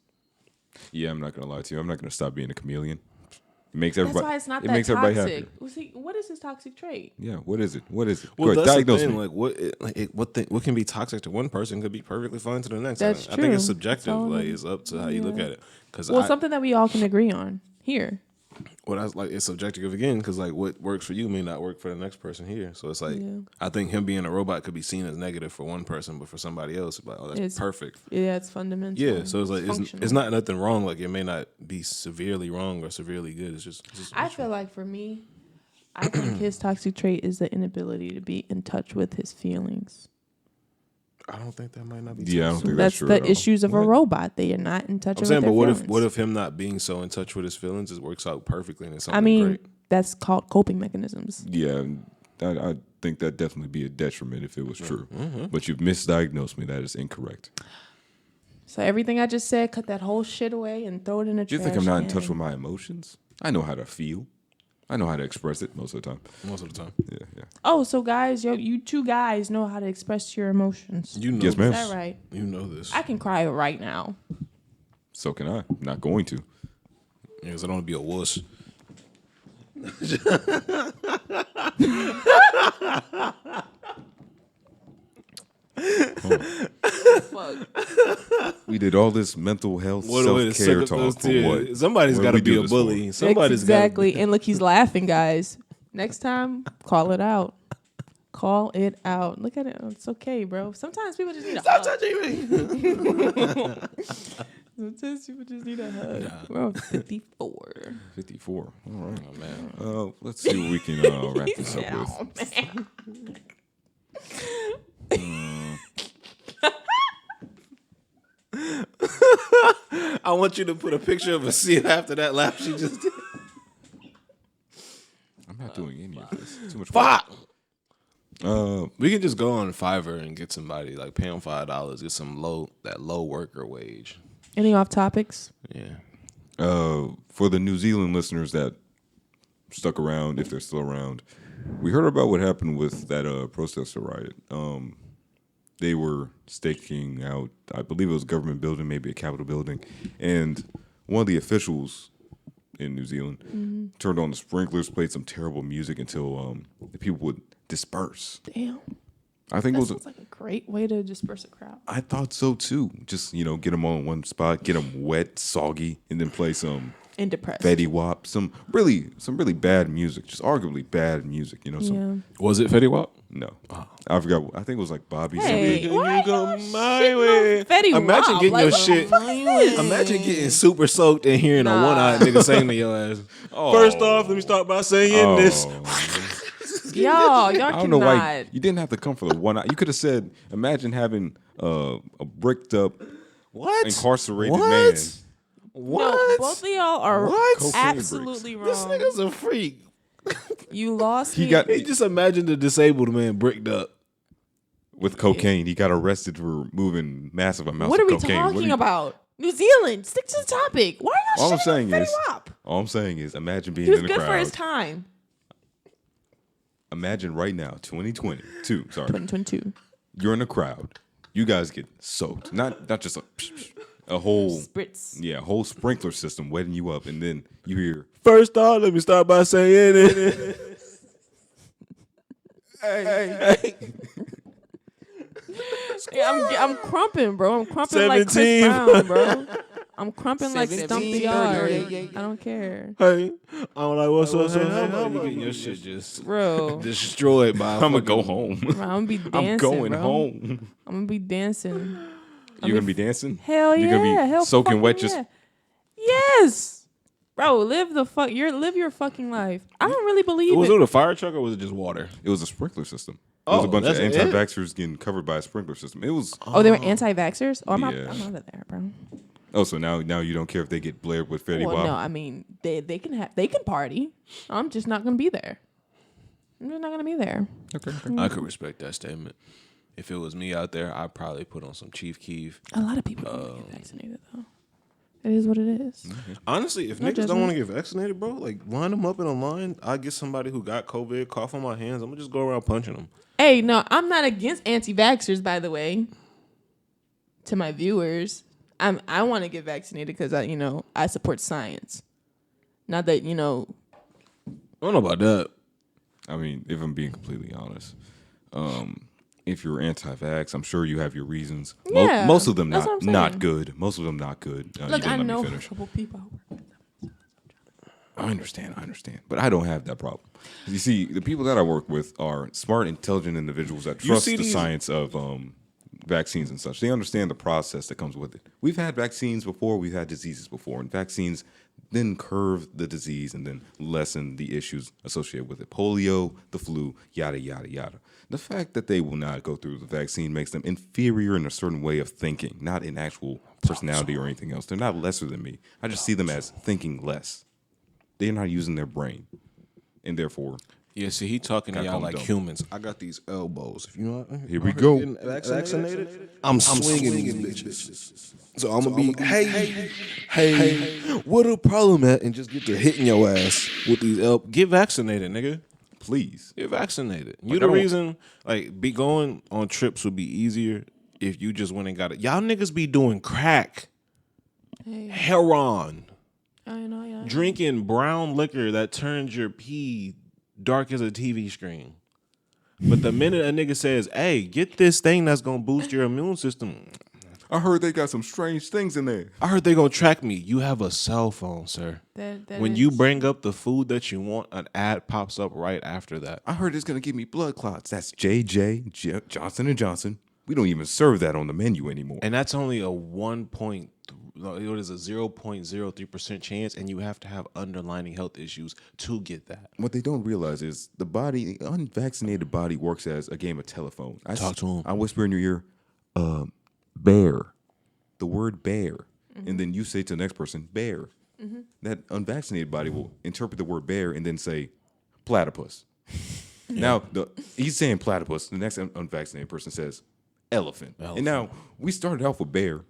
Yeah, I'm not gonna lie to you. I'm not gonna stop being a chameleon. It makes That's everybody. why it's not it that makes everybody happy. toxic. Well, see, what is his toxic trait? Yeah. What is it? What is it? Well, Go ahead, that's the diagnose thing. me. Like, what can be toxic to one person could be perfectly fine to the next. That's I think it's true. subjective. That's all. Like, it's up to how you look at it. Because Well, something that we all can agree on here. well, that's like it's subjective again. Because like what works for you may not work for the next person here. So it's like Yeah. I think him being a robot could be seen as negative for one person, but for somebody else, it's like oh, that's It's- perfect. Yeah, it's fundamental. Yeah, so it's like it's functional. not nothing wrong. Like it may not be severely wrong or severely good. It's just I feel like for me, I think his toxic trait is the inability to be in touch with his feelings. I don't think that might not be. Yeah, I don't toxic. think That's true the at all. issues of a What? robot. They are not in touch I'm with saying, their but feelings. what if him not being so in touch with his feelings, it works out perfectly and it's something I mean, great. that's called coping mechanisms. Yeah, I think that'd definitely be a detriment if it was true. Mm-hmm. But you've misdiagnosed me. That is incorrect. So everything I just said, cut that whole shit away and throw it in a Do you trash think I'm not in touch can. with my emotions? I know how to feel. I know how to express it most of the time. Most of the time, Yeah. Oh, so guys, you two guys know how to express your emotions. you know. Yes, ma'am. Is that right? You know this. I can cry right now. So can I. I'm not going to. Because I don't want to be a wuss. Fuck. We did all this mental health What a way to self-care suck up those talk for tears. what? Somebody's What got did to we be do a this bully. for? Somebody's Exactly. And look, he's laughing, guys. Next time, call it out. Call it out. Look at it. It's okay, bro. Sometimes people just need a Stop hug. touching me. Sometimes people just need a hug. We're on 54. 54. All right. Oh, man. Let's see what we can wrap this up with. Oh, man. I want you to put a picture of a seal after that laugh she just did. I'm not doing any of this. Too much Fuck. work. We can just go on Fiverr and get somebody, like pay them $5, get some low worker wage. Any off topics? Yeah. For the New Zealand listeners that stuck around, if they're still around, we heard about what happened with that protester riot. They were staking out, I believe it was a government building, maybe a Capitol building, and one of the officials in New Zealand turned on the sprinklers, played some terrible music until the people would disperse. Damn. I think That it was. sounds like a great way to disperse a crowd. I thought so too. Just get them all in one spot, get them wet, soggy, and then play some And depressed. Fetty Wap, some really bad music, just arguably bad music. Some Yeah. Was it Fetty Wap? no, I forgot. I think it was like Bobby Hey, something. why You go y'all my shitting on way. Fetty Imagine Wap? getting Like, your what shit. the fuck? Imagine getting super soaked and hearing a one-eyed nigga sing to your ass. First off, let me start by saying this. Y'all I don't know why cannot. you didn't have to come for the one eye. You could have said, imagine having a bricked up, What? incarcerated What? man. What? No, both of y'all are What? Cocaine absolutely This wrong. nigga's a freak. You lost He me. got He just imagined the disabled man bricked up. with cocaine. He got arrested for moving massive amounts What are of we cocaine. talking about? New Zealand. Stick to the topic. Why are All y'all I'm saying shitting on is, Fetty Wap? all I'm saying is, imagine being He was in the good for his crowd. time. Imagine right now, 2022. Sorry, 2022. you're in a crowd. You guys get soaked. Not just a whole Spritz. a whole sprinkler system wetting you up, and then you hear First off, let me start by saying it. Hey. Yeah, I'm crumping, bro. I'm crumping like Chris 17. Brown, bro. I'm crumping like Stump the 17, Yard. 38. I don't care. Hey, I'm like, what's up? Hey, you getting your shit just Bro. destroyed by. I'm gonna go home. Bro, I'm gonna be dancing, I'm going bro. home. I'm gonna be dancing. You're gonna be dancing? Hell yeah. You're gonna be Hell soaking wet, fucking just yeah. Yes. Bro, live your fucking life. I don't really believe Was it. it a fire truck or was it just water? it was a sprinkler system. It was a bunch of that's it? anti-vaxxers getting covered by a sprinkler system. It was Oh, they were anti-vaxxers? Oh, I'm Yeah. out of there, bro. so now you don't care if they get blared with Fetty Well, Wap. no, I mean they can party. I'm just not gonna be there. I'm just not gonna be there. Okay. I could respect that statement. If it was me out there, I'd probably put on some Chief Keef. A lot of people don't wanna get vaccinated though. It is what it is. Honestly, if No niggas don't judgment. want to get vaccinated, bro, like line them up in a line. I get somebody who got COVID, cough on my hands. I'm gonna just go around punching them. Hey, no, I'm not against anti-vaxxers, by the way. To my viewers, I want to get vaccinated because I support science. Not that I don't know about that. I mean, if I'm being completely honest, if you're anti-vax, I'm sure you have your reasons. Yeah, Most of them that's what I'm not saying. good. Most of them not good. You Look, didn't I let know me a finish. couple people. I understand, but I don't have that problem. You see, the people that I work with are smart, intelligent individuals that You trust see the these- science of vaccines and such. They understand the process that comes with it. We've had vaccines before, we've had diseases before, and vaccines then curve the disease and then lessen the issues associated with it. Polio, the flu, yada, yada, yada. The fact that they will not go through the vaccine makes them inferior in a certain way of thinking, not in actual personality or anything else. They're not lesser than me. I just see them as thinking less. They're not using their brain, and therefore, Yeah, see, he talking to Gotta y'all calm like down. humans. I got these elbows. If you know, Here we go. getting vaccinated. I'm swinging these bitches. So I'm gonna be, hey, what a problem at, and just get to hitting your ass with these elbows. Get vaccinated, nigga. please. Get vaccinated. Like, You I the don't- reason, like, be going on trips would be easier if you just went and got it. Y'all niggas be doing crack, Hey, heroin, I know, yeah. drinking brown liquor that turns your pee dark as a TV screen. But the minute a nigga says, hey, get this thing that's gonna boost your immune system, I heard they got some strange things in there. I heard they gonna track me. You have a cell phone, sir. That When you bring up the food that you want, an ad pops up right after that. I heard it's gonna give me blood clots. That's Johnson & Johnson. We don't even serve that on the menu anymore. And that's only a 0.03% chance, and you have to have underlying health issues to get that. What they don't realize is the unvaccinated body works as a game of telephone. Talk to 'em. I whisper in your ear, bear. The word bear. And then you say to the next person, bear. That unvaccinated body will interpret the word bear and then say platypus. Now, he's saying platypus. The next unvaccinated person says elephant. And now, we started off with bear,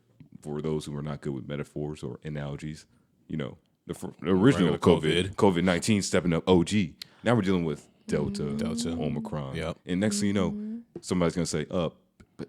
for those who are not good with metaphors or analogies. You know, the original Regular COVID-19 stepping up OG. Now we're dealing with Delta, Omicron. Yep. And next thing you know, somebody's going to say,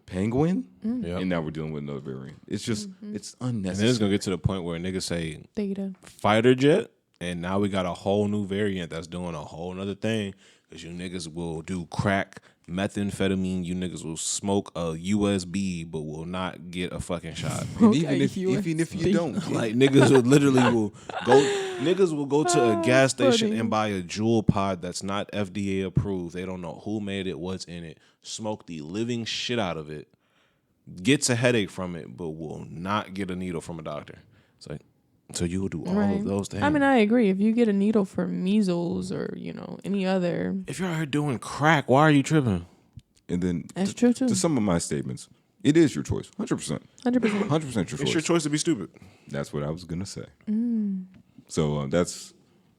penguin? Yep. And now we're dealing with another variant. It's just, it's And then it's unnecessary. gonna get to the point where niggas say Theta. fighter jet, and now we got a whole new variant that's doing a whole nother thing. Because you niggas will do crack, methamphetamine. You niggas will smoke a USB, but will not get a fucking shot. And Okay, even if you don't, Like niggas will literally go to a gas station funny. and buy a Juul pod that's not FDA approved. They don't know who made it, what's in it. Smoke the living shit out of it. Gets a headache from it, but will not get a needle from a doctor. It's like, so you will do all of those things. I mean, I agree. If you get a needle for measles or any other, if you're out here doing crack, why are you tripping? and then that's true too. to some of my statements, it is your choice. 100%. 100%. 100% your choice. It's your choice to be stupid. That's what I was going to say. So that's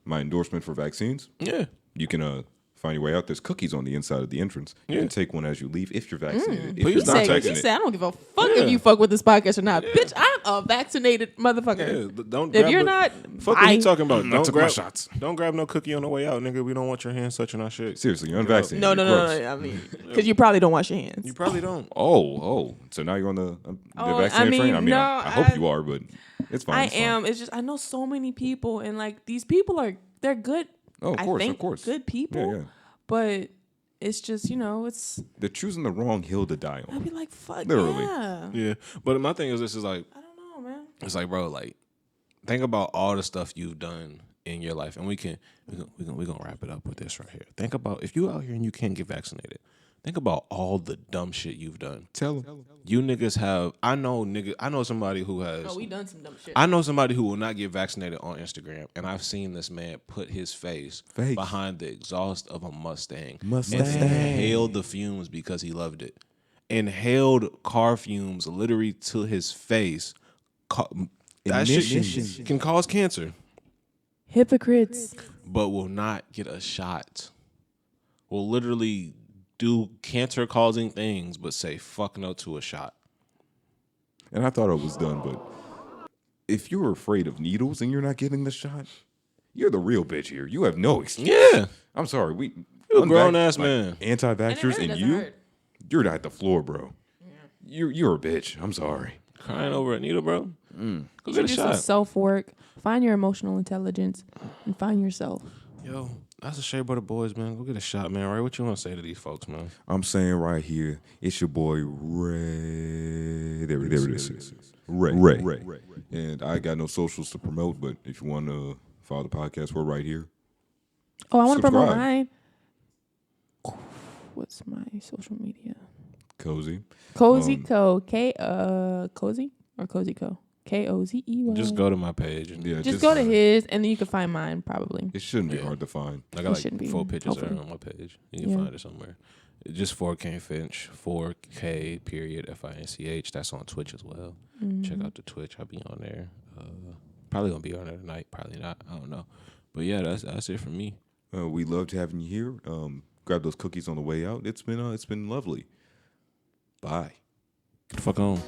my endorsement for vaccines. Yeah. You can find your way out. There's cookies on the inside of the entrance. You can take one as you leave if you're vaccinated. If Please you're don't not take You vaccinated, say I don't give a fuck if you fuck with this podcast or not, bitch. I'm a vaccinated motherfucker. Yeah, don't If grab you're the- not, Fuck what bye. you talking about. I Don't took my grab shots. Don't grab no cookie on the way out, nigga. We don't want your hands touching our shit. seriously, you're unvaccinated. No, You're gross. I mean, because you probably don't wash your hands. You probably don't. Oh. So now you're on the Oh, vaccinated I train? mean, I mean, no, I hope you are, but it's fine. I it's fine. am. It's just I know so many people, and like these people they're good. Oh, of I course, think of course. good people. Yeah. But it's just, it's. They're choosing the wrong hill to die I'd on. be like, fuck Literally. yeah. Yeah, but my thing is, this is like, I don't know, man. it's like, bro, like, think about all the stuff you've done in your life, and we gonna wrap it up with this right here. Think about if you out here and you can't get vaccinated. Think about all the dumb shit you've done. Tell them. You niggas have. I know somebody who has. Oh, we done some dumb shit. I know somebody who will not get vaccinated on Instagram, and I've seen this man put his face behind the exhaust of a Mustang. And inhaled the fumes because he loved it. Inhaled car fumes literally to his face. That shit can cause cancer. Hypocrites. But will not get a shot. Will literally do cancer-causing things, but say fuck no to a shot. And I thought it was done, but if you're afraid of needles and you're not getting the shot, you're the real bitch here. You have no excuse. Yeah. I'm sorry. You're a grown-ass man. Anti-vaxxers and you, hurt. you're at the floor, bro. Yeah. You're a bitch. I'm sorry. Crying over a needle, bro? Go get a Do shot. some self-work. Find your emotional intelligence and find yourself. Yo, that's a Shea Butter Boys, man. Go get a shot, man. Right? What you want to say to these folks, man? I'm saying right here, it's your boy Ray. There it is. Ray. And I got no socials to promote, but if you want to follow the podcast, we're right here. Oh, I want to promote Subscribe. mine. What's my social media? Cozy. Cozy Co. Cozy or Cozy Co. KOZEY. Just go to my page. And Yeah, Just go to his, and then you can find mine probably. It shouldn't be hard to find. I got shouldn't like be, 4 pictures there hopefully. on my page. You can find it somewhere. Just 4K Finch, 4K period FINCH. That's on Twitch as well. Check out the Twitch. I'll be on there. Probably gonna be on there tonight. Probably not. I don't know. But yeah, that's it for me. We loved having you here. Grab those cookies on the way out. It's been lovely. Bye. Get the fuck on.